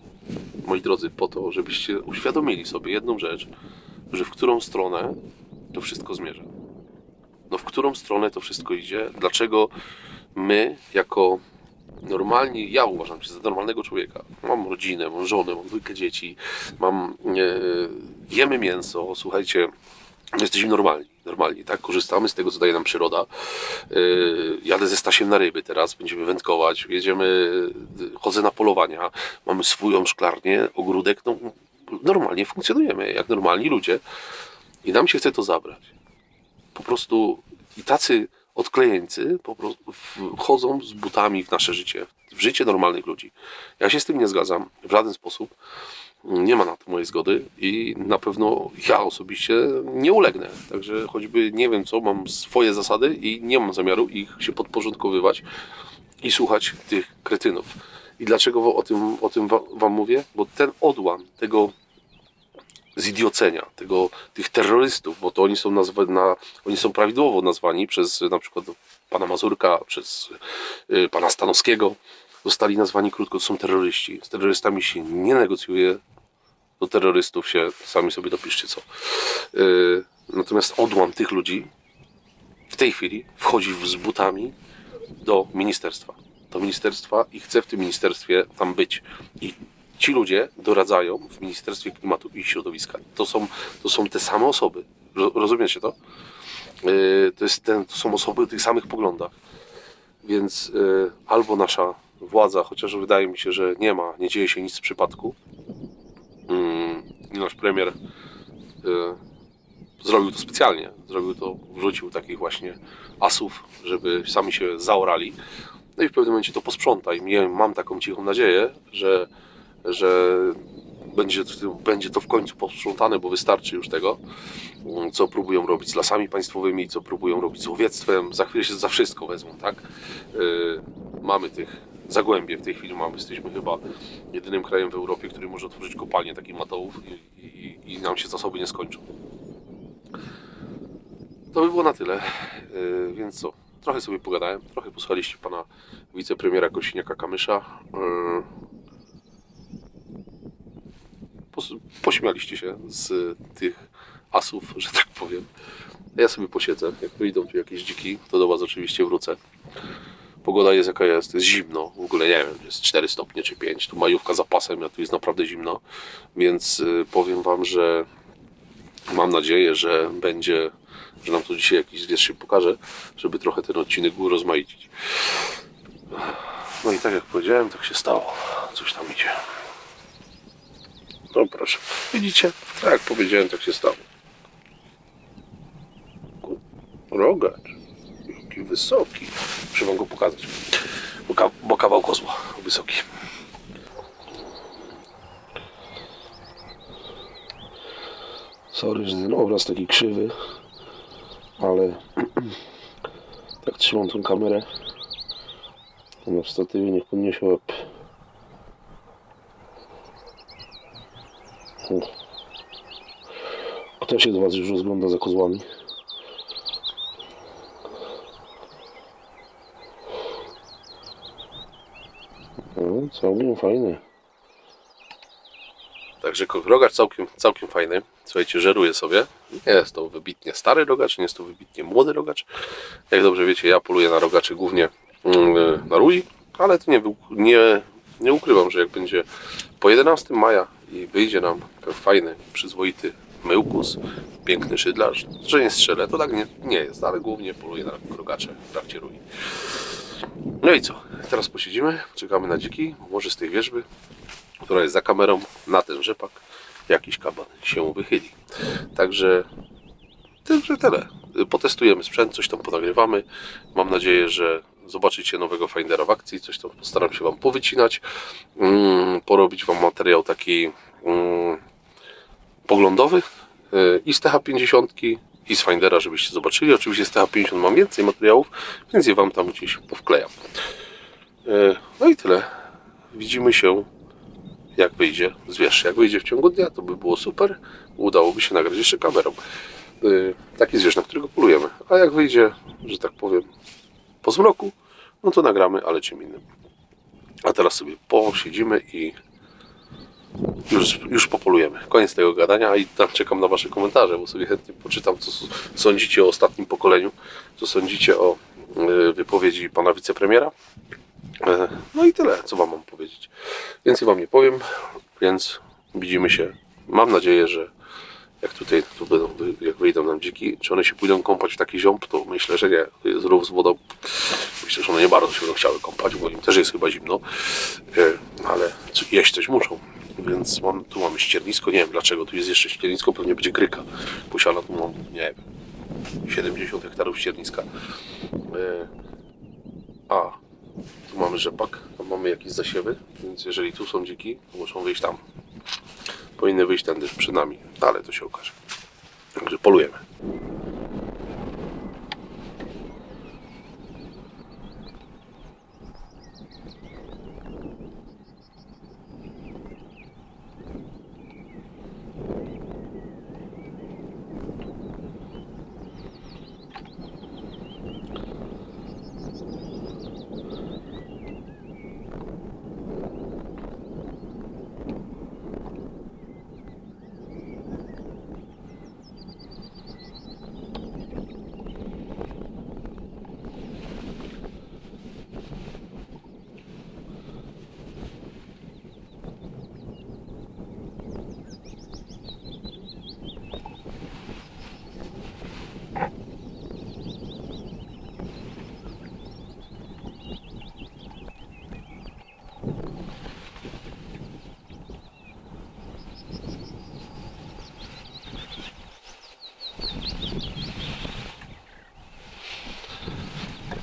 moi drodzy, po to, żebyście uświadomili sobie jedną rzecz, że w którą stronę to wszystko zmierza. No w którą stronę to wszystko idzie, dlaczego my jako normalni, ja uważam się za normalnego człowieka. Mam rodzinę, mam żonę, mam 2 dzieci, jemy mięso, słuchajcie, jesteśmy normalni, tak? Korzystamy z tego, co daje nam przyroda. Jadę ze Stasiem na ryby teraz, będziemy wędkować, chodzę na polowania, mamy swoją szklarnię, ogródek, no, normalnie funkcjonujemy, jak normalni ludzie i nam się chce to zabrać. Po prostu i tacy odklejeńcy po prostu wchodzą z butami w nasze życie, w życie normalnych ludzi. Ja się z tym nie zgadzam w żaden sposób. Nie ma na to mojej zgody i na pewno ja osobiście nie ulegnę. Także choćby nie wiem co, mam swoje zasady i nie mam zamiaru ich się podporządkowywać i słuchać tych kretynów. I dlaczego o tym wam mówię? Bo ten odłam tego zidiocenia, tych terrorystów, bo to oni są prawidłowo nazwani przez na przykład pana Mazurka, przez pana Stanowskiego, zostali nazwani krótko, to są terroryści. Z terrorystami się nie negocjuje, do terrorystów się sami sobie dopiszcie co. Natomiast odłam tych ludzi w tej chwili wchodzi z butami do ministerstwa i chce w tym ministerstwie tam być. I ci ludzie doradzają w Ministerstwie Klimatu i Środowiska. To są te same osoby. Rozumiecie to? To są osoby o tych samych poglądach. Więc albo nasza władza, chociaż wydaje mi się, że nie dzieje się nic z przypadku. Nasz premier zrobił to specjalnie. Wrzucił takich właśnie asów, żeby sami się zaorali. No i w pewnym momencie to posprząta. I mam taką cichą nadzieję, że będzie to w końcu posprzątane, bo wystarczy już tego, co próbują robić z lasami państwowymi, co próbują robić z łowiectwem. Za chwilę się za wszystko wezmą, tak? Mamy tych Zagłębie w tej chwili jesteśmy chyba jedynym krajem w Europie, który może otworzyć kopalnię takich matołów i nam się zasoby nie skończą. To by było na tyle, więc co? Trochę sobie pogadałem, trochę posłuchaliście pana wicepremiera Kosiniaka-Kamysza. Pośmialiście się z tych asów, że tak powiem. Ja sobie posiedzę. Jak wyjdą tu jakieś dziki, to do was oczywiście wrócę. Pogoda jest jaka jest zimno. W ogóle nie wiem, jest 4 stopnie czy 5. Tu majówka za pasem, a tu jest naprawdę zimno. Więc powiem wam, że mam nadzieję, że nam tu dzisiaj jakiś zwierz się pokaże, żeby trochę ten odcinek urozmaicić. No i tak jak powiedziałem, tak się stało. Coś tam idzie. No proszę. Widzicie? Tak jak powiedziałem, tak się stało. Rogacz. Jaki wysoki. Muszę wam go pokazać. Bo kawał kozła wysoki. Sorry, że ten obraz taki krzywy, ale tak trzymam tą kamerę. Na statywie niech podniesie łeb. Kto się do was już rozgląda za kozłami? No, całkiem fajny. Także rogacz całkiem fajny. Słuchajcie, żeruje sobie. Nie jest to wybitnie stary rogacz, nie jest to wybitnie młody rogacz. Jak dobrze wiecie, ja poluję na rogaczy głównie na rui, ale to nie ukrywam, że jak będzie po 11 maja i wyjdzie nam ten fajny, przyzwoity myłkus, piękny szydlarz, że nie strzelę, to tak nie jest, ale głównie poluję na rogacze w trakcie rui. No i co? Teraz posiedzimy, czekamy na dziki, może z tej wierzby, która jest za kamerą, na ten rzepak jakiś kaban się wychyli. Także tyle. Potestujemy sprzęt, coś tam ponagrywamy. Mam nadzieję, że zobaczycie nowego Findera w akcji. Coś tam postaram się wam powycinać. Porobić wam materiał taki poglądowy i z TH50 i z Findera, żebyście zobaczyli. Oczywiście z TH50 mam więcej materiałów, więc je wam tam gdzieś powklejam. No i tyle. Widzimy się, jak wyjdzie zwierz. Jak wyjdzie w ciągu dnia, to by było super. Udałoby się nagrać jeszcze kamerą. Taki zwierz, na którego polujemy. A jak wyjdzie, że tak powiem, po zmroku, no to nagramy, ale czym innym. A teraz sobie posiedzimy i już popolujemy. Koniec tego gadania i tam czekam na wasze komentarze, bo sobie chętnie poczytam, co sądzicie o ostatnim pokoleniu, co sądzicie o wypowiedzi pana wicepremiera. No i tyle, co wam mam powiedzieć. Więcej wam nie powiem, więc widzimy się. Mam nadzieję, że jak wyjdą nam dziki, czy one się pójdą kąpać w taki ziąb, to myślę, że nie. To jest rów z wodą. Myślę, że one nie bardzo się będą chciały kąpać, bo im też jest chyba zimno. Ale jeść coś muszą. Więc tu mamy ściernisko. Nie wiem dlaczego tu jest jeszcze ściernisko. Pewnie będzie gryka. Posiana tu mam, nie wiem. 70 hektarów ścierniska. A tu mamy rzepak, tam mamy jakieś zasiewy, więc jeżeli tu są dziki, to muszą wyjść tam. Powinny wyjść tędy przed nami, ale to się okaże. Także polujemy.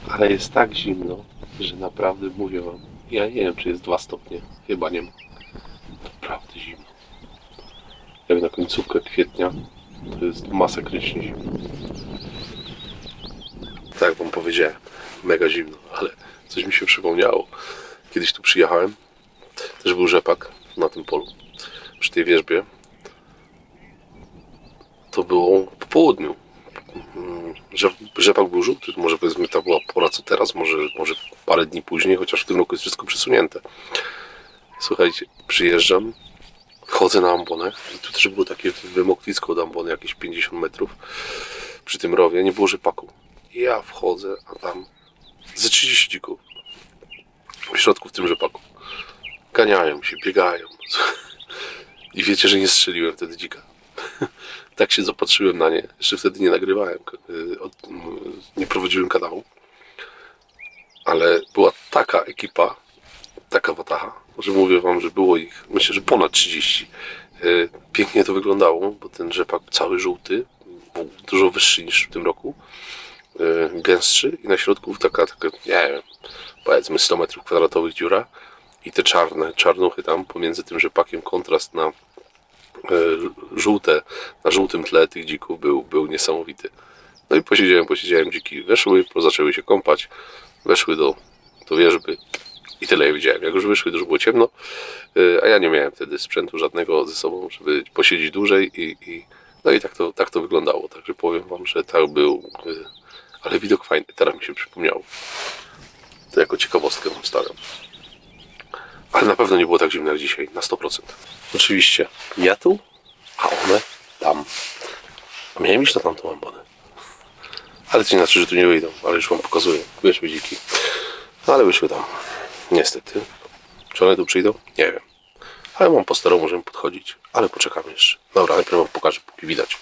Ale jest tak zimno, że naprawdę mówię wam, ja nie wiem, czy jest 2 stopnie, chyba nie ma. Naprawdę zimno. Jak na końcówkę kwietnia, to jest masakrycznie zimno. Tak jak wam powiedziałem, mega zimno, ale coś mi się przypomniało. Kiedyś tu przyjechałem, też był rzepak na tym polu, przy tej wierzbie. To było po południu. Rzepak był żółty, może powiedzmy ta była pora co teraz, może parę dni później, chociaż w tym roku jest wszystko przesunięte. Słuchajcie, przyjeżdżam, wchodzę na ambonę i tu też było takie wymoklisko od ambony, jakieś 50 metrów przy tym rowie, nie było rzepaku. Ja wchodzę, a tam ze 30 dzików w środku w tym rzepaku. Ganiają się, biegają. I wiecie, że nie strzeliłem wtedy dzika. Tak się zapatrzyłem na nie. Jeszcze wtedy nie nagrywałem, nie prowadziłem kanału. Ale była taka ekipa, taka watacha, że mówię wam, że było ich, myślę, że ponad 30. Pięknie to wyglądało, bo ten rzepak cały żółty, był dużo wyższy niż w tym roku, gęstszy i na środku taka nie wiem, powiedzmy 100 metrów kwadratowych dziura i te czarnuchy tam pomiędzy tym rzepakiem, kontrast na żółte, na żółtym tle tych dzików był niesamowity. No i posiedziałem, dziki weszły, zaczęły się kąpać, weszły do wierzby i tyle ja widziałem. Jak już wyszły, to już było ciemno, a ja nie miałem wtedy sprzętu żadnego ze sobą, żeby posiedzieć dłużej no i tak to wyglądało. Także powiem wam, że tak był, ale widok fajny, teraz mi się przypomniało. To jako ciekawostkę wam stawiam. Ale na pewno nie było tak zimno jak dzisiaj, na 100%. Oczywiście ja tu, a one tam. Miałem iść na tamtą ambonę. Ale to nie znaczy, że tu nie wyjdą, ale już wam pokazuję. Wyszły dziki. No ale wyszły tam. Niestety. Czy one tu przyjdą? Nie wiem. Ale mam po staremu, możemy podchodzić. Ale poczekamy jeszcze. Dobra, najpierw wam pokażę, póki widać.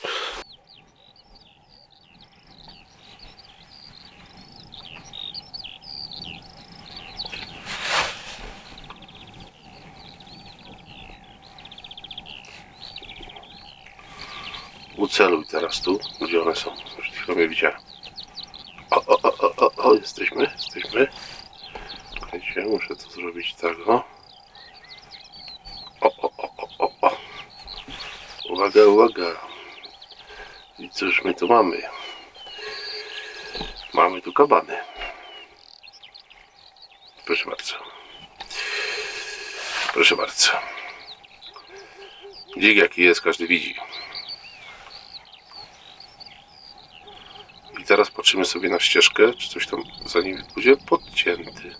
Uceluj teraz tu, gdzie one są. Już tylko mnie widziałem. O, jesteśmy. Słuchajcie, muszę to zrobić tak, o. O. Uwaga. I cóż my tu mamy? Mamy tu kabany. Proszę bardzo. Dzik jaki jest, każdy widzi. I teraz patrzymy sobie na ścieżkę, czy coś tam za nim pójdzie. Podcięty.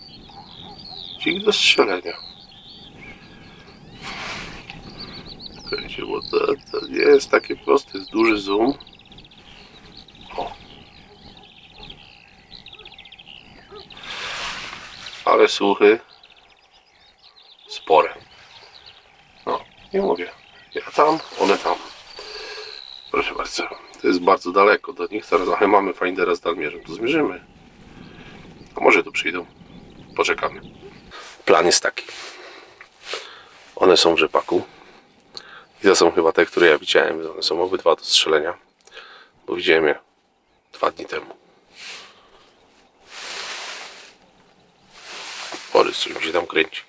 Dzik do strzelenia. Słuchajcie, bo to nie jest takie proste, jest duży zoom. O. Ale słuchy spore. No, nie mówię. Ja tam, one tam. Proszę bardzo. To jest bardzo daleko do nich. Zaraz ale mamy findera z dalmierzem. To zmierzymy. A może tu przyjdą. Poczekamy. Plan jest taki. One są w rzepaku. I to są chyba te, które ja widziałem. One są obydwa do strzelenia. Bo widziałem je 2 dni temu. Borys, coś mi się tam kręci.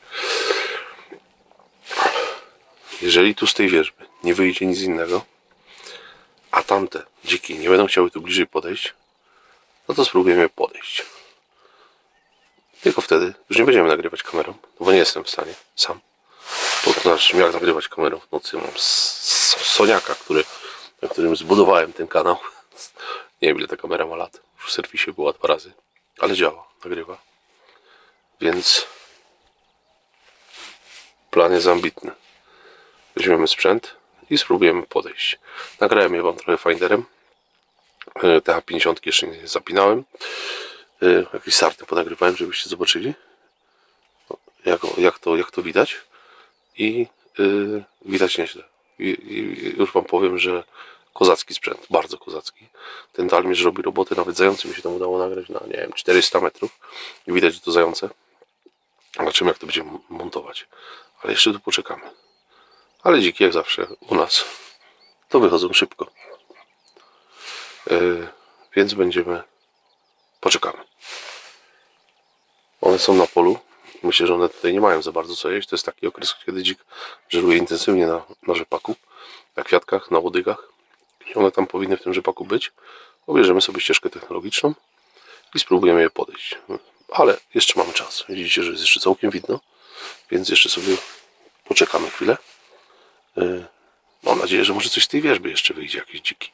Jeżeli tu z tej wierzby nie wyjdzie nic innego, a tamte dziki nie będą chciały tu bliżej podejść, no to spróbujemy podejść. Tylko wtedy już nie będziemy nagrywać kamerą, no bo nie jestem w stanie sam. Bo znaczy, jak nagrywać kamerą w nocy? Mam Soniaka, na którym zbudowałem ten kanał. Nie wiem, ile ta kamera ma lat. Już w serwisie była 2 razy, ale działa, nagrywa. Więc plan jest ambitny. Weźmiemy sprzęt i spróbujemy podejść. Nagrałem je wam trochę finderem. TH50 jeszcze nie zapinałem. Jakieś sarty ponagrywałem, żebyście zobaczyli, jak to widać. I widać nieźle. I już wam powiem, że kozacki sprzęt, bardzo kozacki. Ten Dalmierz robi roboty, nawet zający mi się tam udało nagrać na, nie wiem, 400 metrów. I widać, że to zające. Zobaczymy, jak to będziemy montować. Ale jeszcze tu poczekamy. Ale dziki, jak zawsze u nas, to wychodzą szybko. Więc poczekamy. One są na polu. Myślę, że one tutaj nie mają za bardzo co jeść. To jest taki okres, kiedy dzik żeruje intensywnie na rzepaku, na kwiatkach, na łodygach. I one tam powinny w tym rzepaku być. Obierzemy sobie ścieżkę technologiczną i spróbujemy je podejść. Ale jeszcze mamy czas. Widzicie, że jest jeszcze całkiem widno, więc jeszcze sobie poczekamy chwilę. Mam nadzieję, że może coś z tej wierzby jeszcze wyjdzie, jakieś dziki.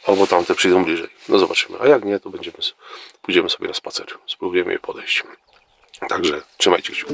Albo tamte przyjdą bliżej. No zobaczymy. A jak nie, to pójdziemy sobie na spacer. Spróbujemy je podejść. Także trzymajcie kciuki.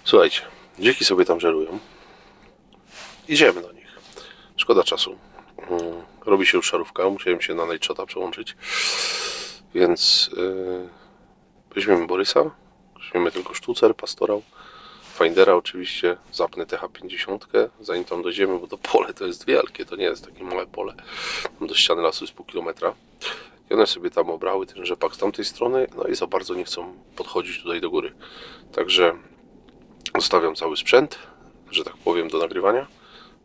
Słuchajcie, dziki sobie tam żerują. Idziemy do nich. Szkoda czasu. Robi się już szarówka. Musiałem się na Night Shota przełączyć. Więc weźmiemy Borysa. Weźmiemy tylko sztucer, pastorał. Findera oczywiście. Zapnę TH50. Zanim tam dojdziemy, bo to pole to jest wielkie. To nie jest takie małe pole. Do ściany lasu jest pół kilometra. I one sobie tam obrały ten rzepak z tamtej strony. No i za bardzo nie chcą podchodzić tutaj do góry. Także zostawiam cały sprzęt, że tak powiem, do nagrywania.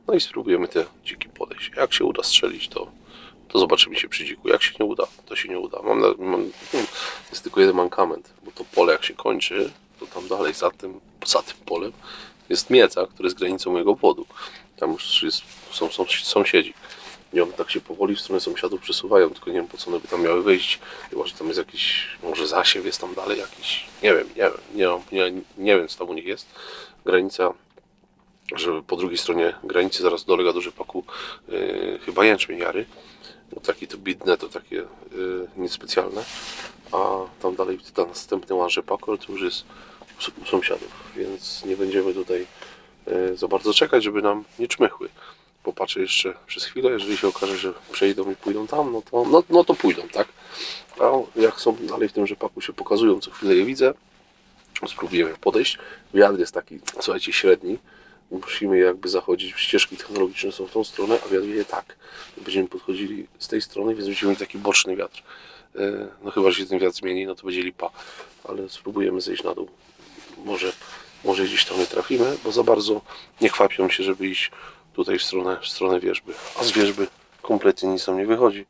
No i spróbujemy te dziki podejść. Jak się uda strzelić, to zobaczymy się przy dziku. Jak się nie uda, to się nie uda. Jest tylko jeden mankament, bo to pole jak się kończy, to tam dalej za tym polem jest Mieca, który jest granicą mojego obwodu. Tam już są sąsiedzi. I one tak się powoli w stronę sąsiadów przesuwają, tylko nie wiem, po co one by tam miały wyjść. Chyba, że tam jest jakiś, może zasiew jest tam dalej jakiś, nie wiem co tam u nich jest. Granica, że po drugiej stronie granicy zaraz dolega do rzepaku chyba jęczmień jary. Taki to bidne, to takie niespecjalne. A tam dalej ten następny łan rzepaku, ale to już jest u sąsiadów, więc nie będziemy tutaj za bardzo czekać, żeby nam nie czmychły. Popatrzę jeszcze przez chwilę, jeżeli się okaże, że przejdą i pójdą tam, no to pójdą, tak? A jak są dalej w tym rzepaku się pokazują, co chwilę je widzę, spróbujemy podejść. Wiatr jest taki, słuchajcie, średni, musimy jakby zachodzić, ścieżki technologiczne są w tą stronę, a wiatr wieje tak. Będziemy podchodzili z tej strony, więc będziemy mieli taki boczny wiatr. No chyba, że się ten wiatr zmieni, no to będzie lipa, ale spróbujemy zejść na dół. Może gdzieś tam nie trafimy, bo za bardzo nie chwapią się, żeby iść tutaj w stronę wierzby. A z wierzby kompletnie nic nam nie wychodzi,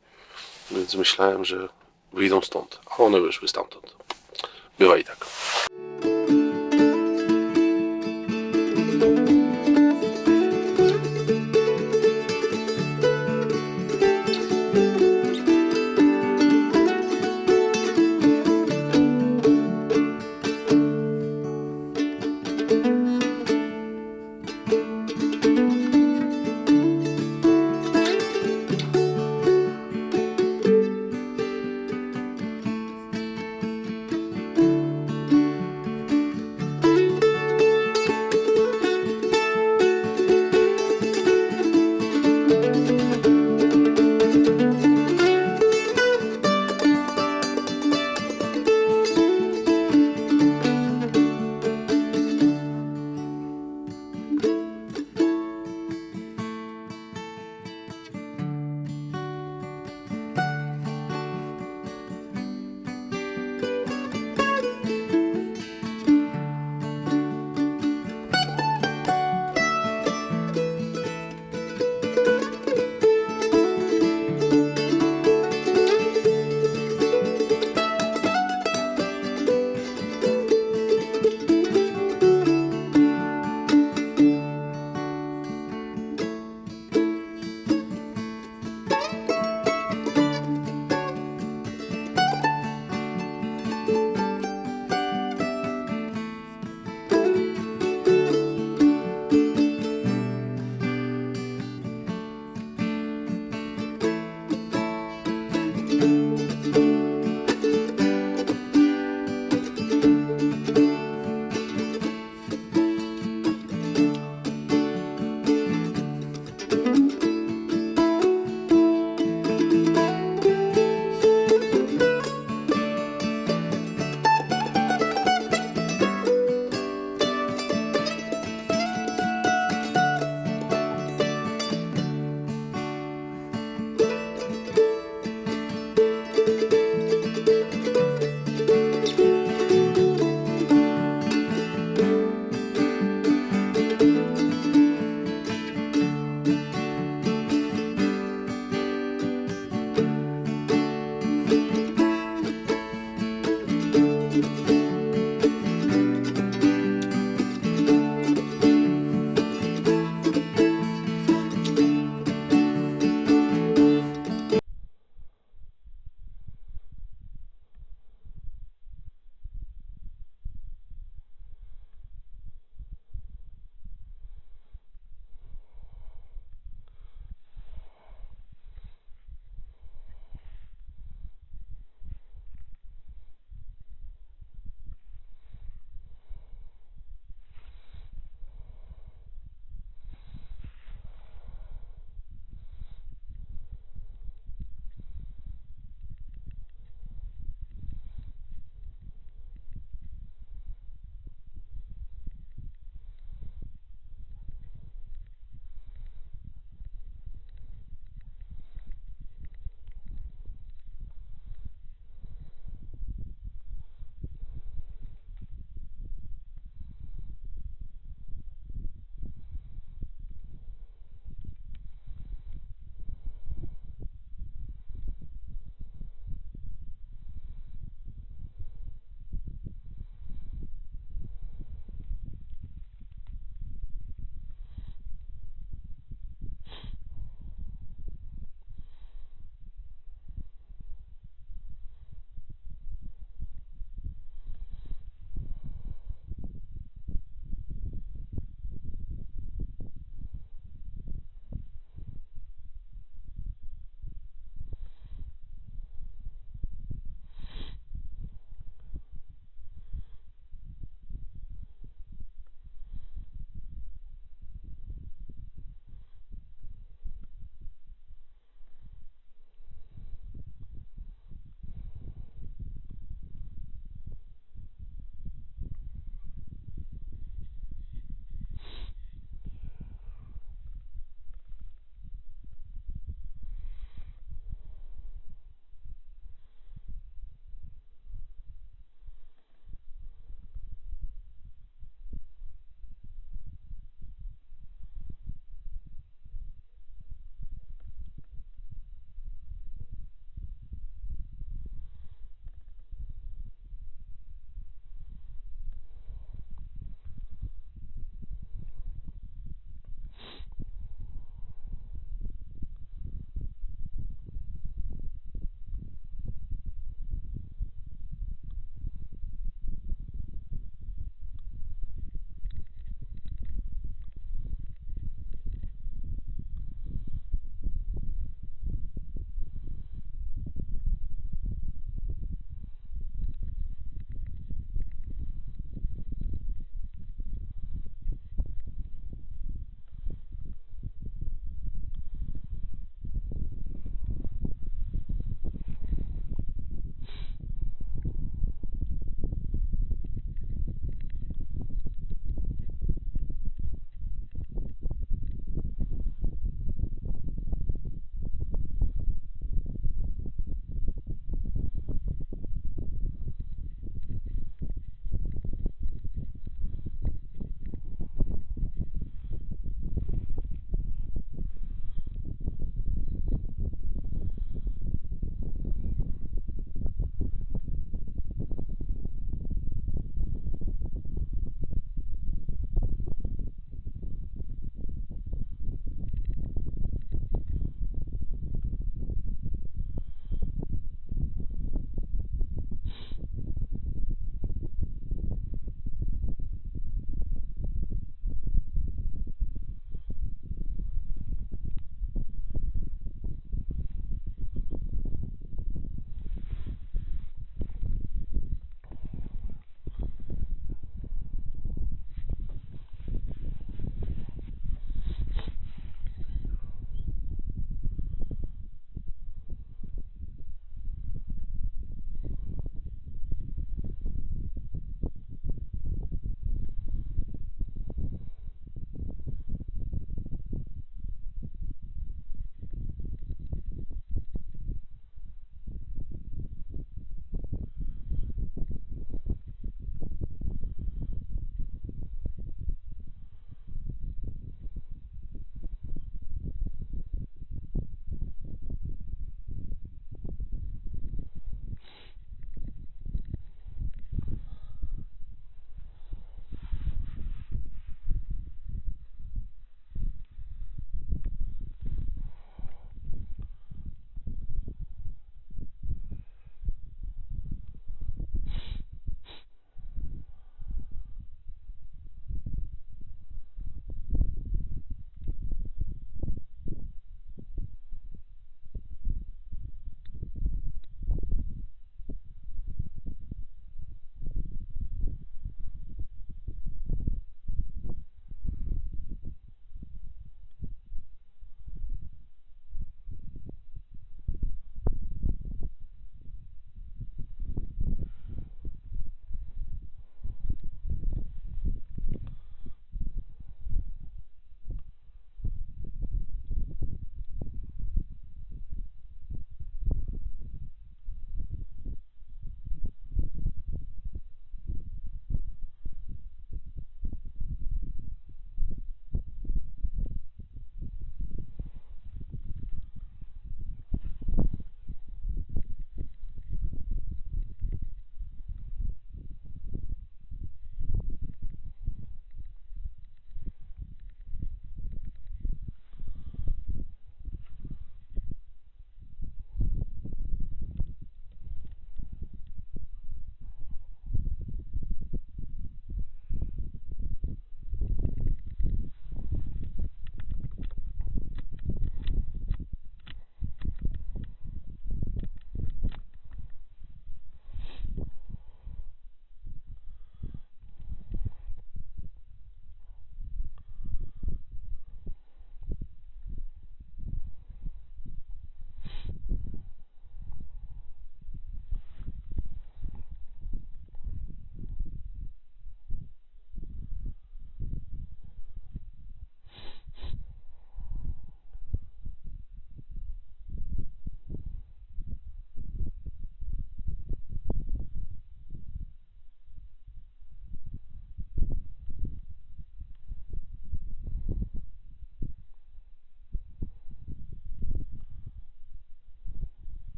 więc myślałem, że wyjdą stąd, a one wyszły stamtąd. Bywa i tak.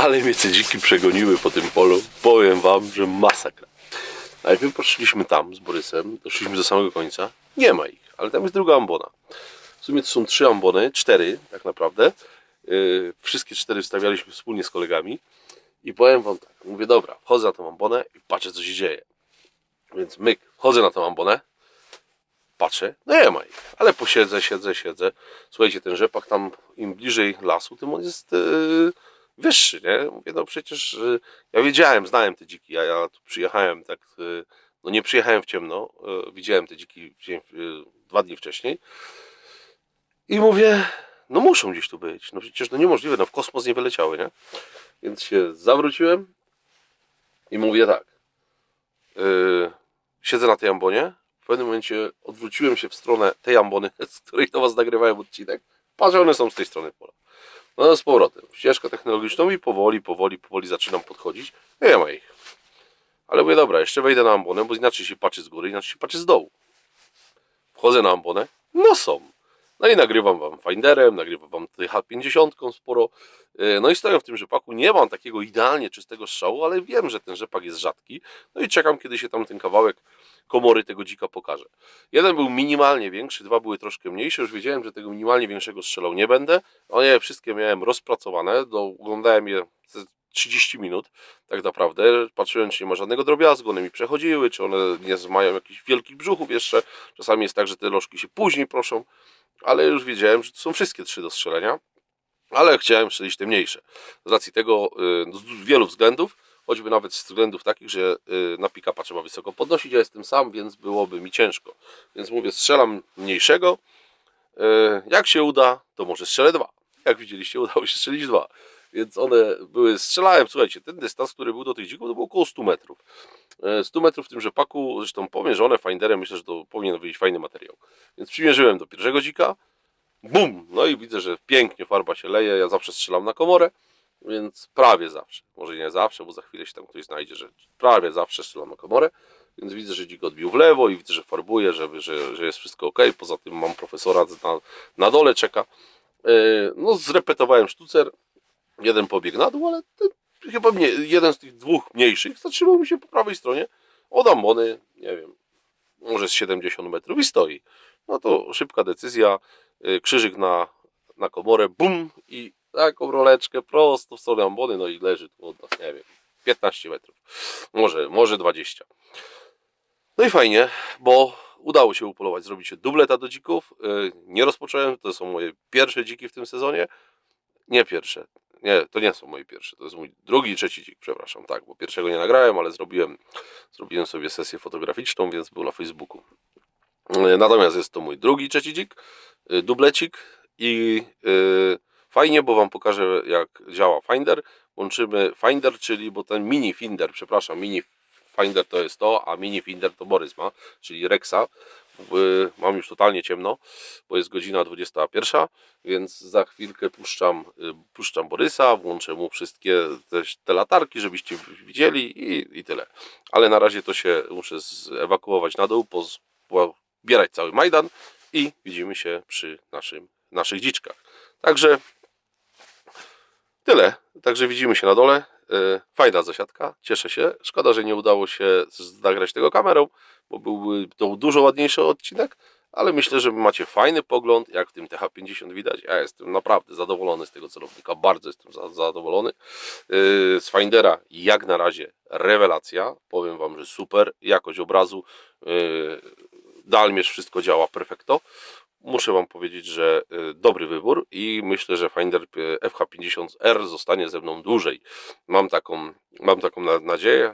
Ale mnie te dziki przegoniły po tym polu. Powiem wam, że masakra. Najpierw poszliśmy tam z Borysem, doszliśmy do samego końca. Nie ma ich, ale tam jest druga ambona. W sumie to są 3 ambony, 4 tak naprawdę. Wszystkie 4 wstawialiśmy wspólnie z kolegami. I powiem wam tak, mówię dobra, wchodzę na tą ambonę i patrzę co się dzieje. Więc myk, wchodzę na tą ambonę, patrzę, no nie ma ich, ale siedzę. Słuchajcie, ten rzepak tam im bliżej lasu, tym on jest wyższy, nie? Mówię, no przecież ja wiedziałem, znałem te dziki, ja tu przyjechałem tak, no nie przyjechałem w ciemno, widziałem te dziki 2 dni wcześniej i mówię, no muszą gdzieś tu być, no przecież no niemożliwe, no w kosmos nie wyleciały, nie? Więc się zawróciłem i mówię tak, siedzę na tej ambonie, w pewnym momencie odwróciłem się w stronę tej ambony, z której do was nagrywałem odcinek, patrzę, one są z tej strony pola. No z powrotem, ścieżkę technologiczną i powoli zaczynam podchodzić, nie ma ich. Ale mówię, dobra, jeszcze wejdę na ambonę, bo inaczej się patrzy z góry, inaczej się patrzy z dołu. Wchodzę na ambonę, no są. No i nagrywam wam Finderem, nagrywam wam TH50 sporo. No i stoję w tym rzepaku, nie mam takiego idealnie czystego strzału, ale wiem, że ten rzepak jest rzadki. No i czekam, kiedy się tam ten kawałek komory tego dzika pokaże. Jeden był minimalnie większy, 2 były troszkę mniejsze. Już wiedziałem, że tego minimalnie większego strzelał nie będę. One wszystkie miałem rozpracowane, oglądałem je 30 minut tak naprawdę. Patrzyłem, czy nie ma żadnego drobiazgu, one mi przechodziły, czy one nie mają jakichś wielkich brzuchów jeszcze. Czasami jest tak, że te lożki się później proszą, ale już wiedziałem, że to są wszystkie 3 do strzelenia. Ale chciałem strzelić te mniejsze. Z racji tego, z wielu względów, choćby nawet z względów takich, że na pick-upa trzeba wysoko podnosić, ja jestem sam, więc byłoby mi ciężko. Więc mówię, strzelam mniejszego. Jak się uda, to może strzelę 2. Jak widzieliście, udało się strzelić 2. Więc one były, strzelałem, słuchajcie, ten dystans, który był do tych dzików, to było około 100 metrów. 100 metrów w tym rzepaku, zresztą pomierzone Finderem, myślę, że to powinien wyjść fajny materiał. Więc przymierzyłem do pierwszego dzika, bum! No i widzę, że pięknie farba się leje, ja zawsze strzelam na komorę, więc prawie zawsze, może nie zawsze, bo za chwilę się tam ktoś znajdzie, że prawie zawsze strzelam na komorę, więc widzę, że dzik odbił w lewo i widzę, że farbuje, że jest wszystko ok. Poza tym mam profesora na dole, czeka. No zrepetowałem sztucer, jeden pobiegł na dół, ale chyba jeden z tych 2 mniejszych zatrzymał mi się po prawej stronie od ambony, nie wiem, może z 70 metrów i stoi. No to szybka decyzja, krzyżyk na komorę, bum i taką roleczkę prosto w stronę ambony, no i leży tu od nas, nie wiem, 15 metrów, może 20. No i fajnie, bo udało się upolować, zrobić się dubleta do dzików. Nie rozpocząłem, to są moje pierwsze dziki w tym sezonie. Nie pierwsze, nie, to nie są moje pierwsze, to jest mój drugi i trzeci dzik, przepraszam, tak, bo pierwszego nie nagrałem, ale zrobiłem sobie sesję fotograficzną, więc był na Facebooku. Natomiast jest to mój drugi i trzeci dzik, dublecik i fajnie, bo wam pokażę, jak działa Finder. Łączymy Finder, czyli, bo ten mini Finder, przepraszam, mini Finder to jest to, a mini Finder to Borys ma, czyli Rexa. Mam już totalnie ciemno, bo jest godzina 21, więc za chwilkę puszczam Borysa, włączę mu wszystkie te latarki, żebyście widzieli i tyle. Ale na razie to się muszę ewakuować na dół, zbierać cały Majdan i widzimy się przy naszych dziczkach. Także tyle. Także widzimy się na dole. Fajna zasiadka, cieszę się. Szkoda, że nie udało się nagrać tego kamerą, bo byłby to dużo ładniejszy odcinek, ale myślę, że macie fajny pogląd, jak w tym TH50 widać. Ja jestem naprawdę zadowolony z tego celownika, bardzo jestem zadowolony. Z Findera jak na razie rewelacja, powiem wam, że super, jakość obrazu, dalmierz wszystko działa perfekto. Muszę wam powiedzieć, że dobry wybór i myślę, że Finder FH50R zostanie ze mną dłużej. Mam taką nadzieję.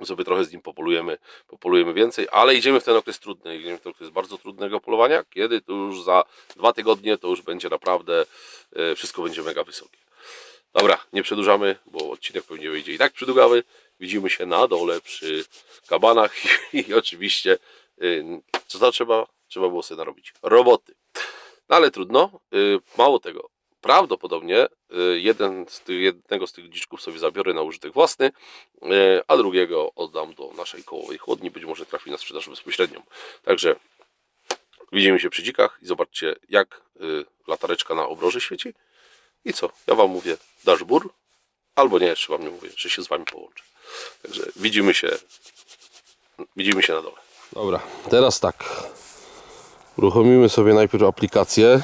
Sobie trochę z nim popolujemy więcej, ale idziemy w ten okres trudny, idziemy w ten okres bardzo trudnego polowania, kiedy to już za 2 tygodnie to już będzie naprawdę, wszystko będzie mega wysokie. Dobra, nie przedłużamy, bo odcinek pewnie wyjdzie i tak przydługawy. Widzimy się na dole przy kabanach i oczywiście co trzeba było sobie narobić? Roboty. No ale trudno, mało tego. Prawdopodobnie jednego z tych dziczków sobie zabiorę na użytek własny, a drugiego oddam do naszej kołowej chłodni. Być może trafi na sprzedaż bezpośrednią. Także widzimy się przy dzikach i zobaczcie, jak latareczka na obroży świeci. I co? Ja wam mówię, dasz bór Albo nie, jeszcze wam nie mówię, że się z wami połączę. Także widzimy się na dole. Dobra, teraz tak. Uruchomimy sobie najpierw aplikację.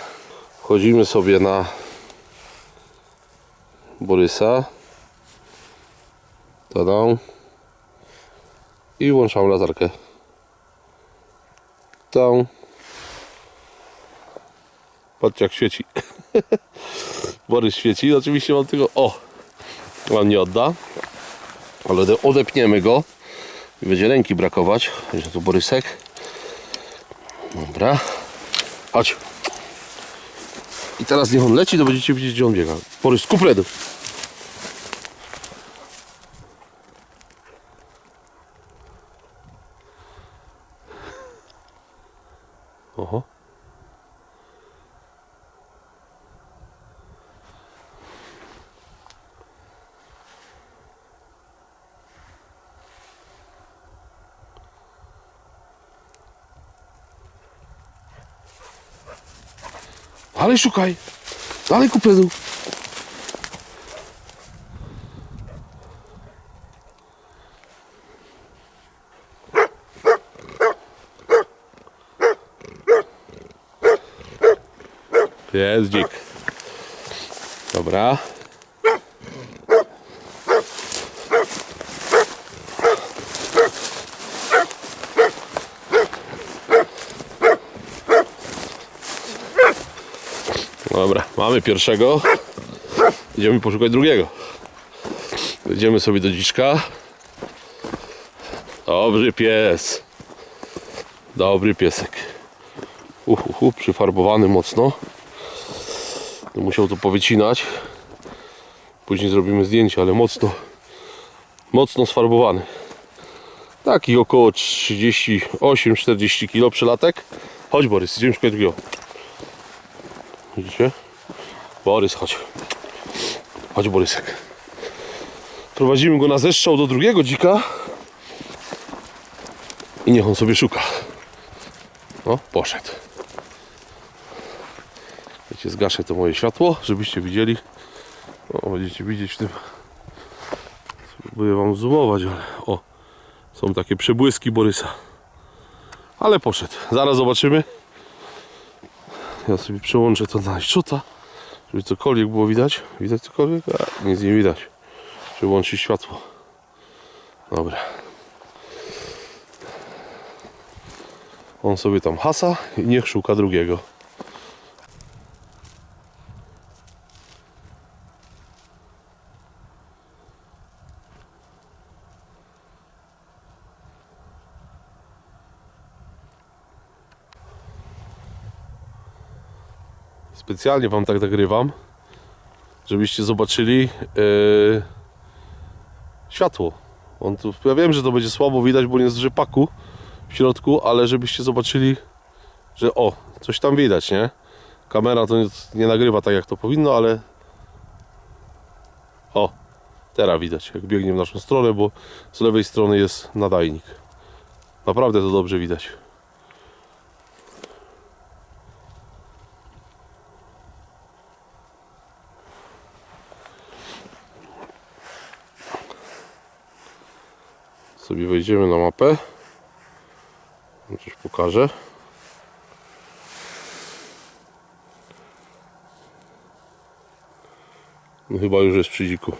Wchodzimy sobie na Borysa. Tada. I włączamy latarkę. Tam. Patrzcie jak świeci. Borys świeci. Oczywiście mam tego... O! Wam nie odda. Ale odepniemy go. I będzie ręki brakować. Będzie tu Borysek. Dobra. Chodź. I teraz niech on leci, to będziecie widzieć, gdzie on biega. Borys, kup redu. Oho. Dalej szukaj. Dalej kupedu. Jest dzik. Dobra. Dobra, mamy pierwszego. Idziemy poszukać drugiego. Idziemy sobie do dziczka. Dobry pies. Dobry piesek. Przyfarbowany mocno. Musiał to powycinać. Później zrobimy zdjęcie, ale mocno sfarbowany. Taki około 38-40 kg przylatek. Chodź Borys, idziemy szukać drugiego. Widzicie? Borys, chodź. Chodź Borysek. Prowadzimy go na zestrzał do drugiego dzika. I niech on sobie szuka. No, poszedł. Wiecie, zgaszę to moje światło, żebyście widzieli. O, będziecie widzieć w tym. Spróbuję wam zoomować, ale o, są takie przebłyski Borysa. Ale poszedł. Zaraz zobaczymy. Ja sobie przełączę to na szczota, żeby cokolwiek było widać. Widać cokolwiek? A, nic nie widać. Przełączyć światło. Dobra. On sobie tam hasa i niech szuka drugiego. Specjalnie wam tak nagrywam, żebyście zobaczyli światło. Ja wiem, że to będzie słabo widać, bo nie jest w rzepaku w środku, ale żebyście zobaczyli, że o, coś tam widać, nie? Kamera to nie nagrywa tak jak to powinno, ale o, teraz widać, jak biegnie w naszą stronę, bo z lewej strony jest nadajnik. Naprawdę to dobrze widać. Sobie wejdziemy na mapę. Coś pokażę. No chyba już jest przy dziku.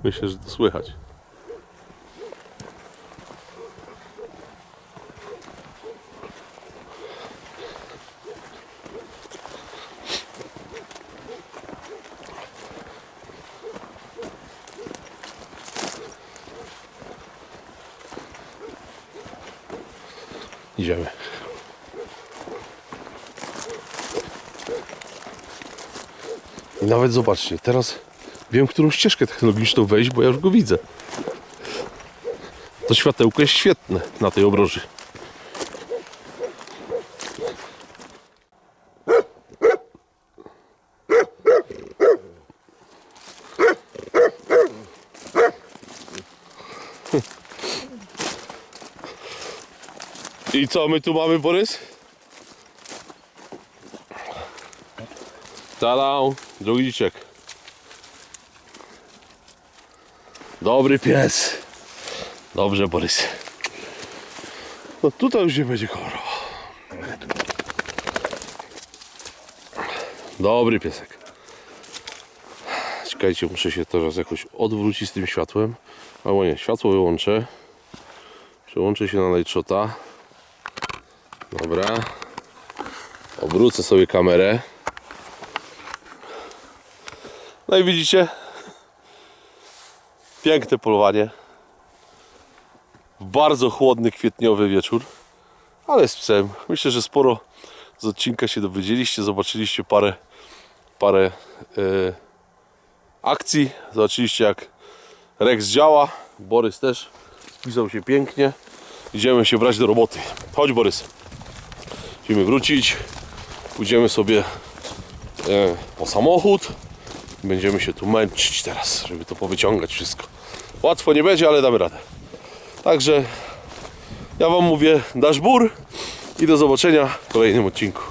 Myślę, że to słychać. Idziemy. I nawet zobaczcie, teraz wiem, w którą ścieżkę technologiczną wejść, bo ja już go widzę. To światełko jest świetne na tej obroży. I co my tu mamy, Borys? Tada, drugi dziczek. Dobry pies. Dobrze, Borys. No tutaj już nie będzie kolorowo. Dobry piesek. Czekajcie, muszę się teraz jakoś odwrócić z tym światłem. Albo nie, światło wyłączę. Przełączę się na light shota. Dobra. Obrócę sobie kamerę. No i widzicie? Piękne polowanie. Bardzo chłodny, kwietniowy wieczór. Ale z psem. Myślę, że sporo z odcinka się dowiedzieliście. Zobaczyliście parę akcji. Zobaczyliście, jak Rex działa. Borys też spisał się pięknie. Idziemy się brać do roboty. Chodź, Borys. Musimy wrócić. Pójdziemy sobie po samochód. Będziemy się tu męczyć teraz, żeby to powyciągać wszystko. Łatwo nie będzie, ale damy radę. Także ja wam mówię, dasz bór i do zobaczenia w kolejnym odcinku.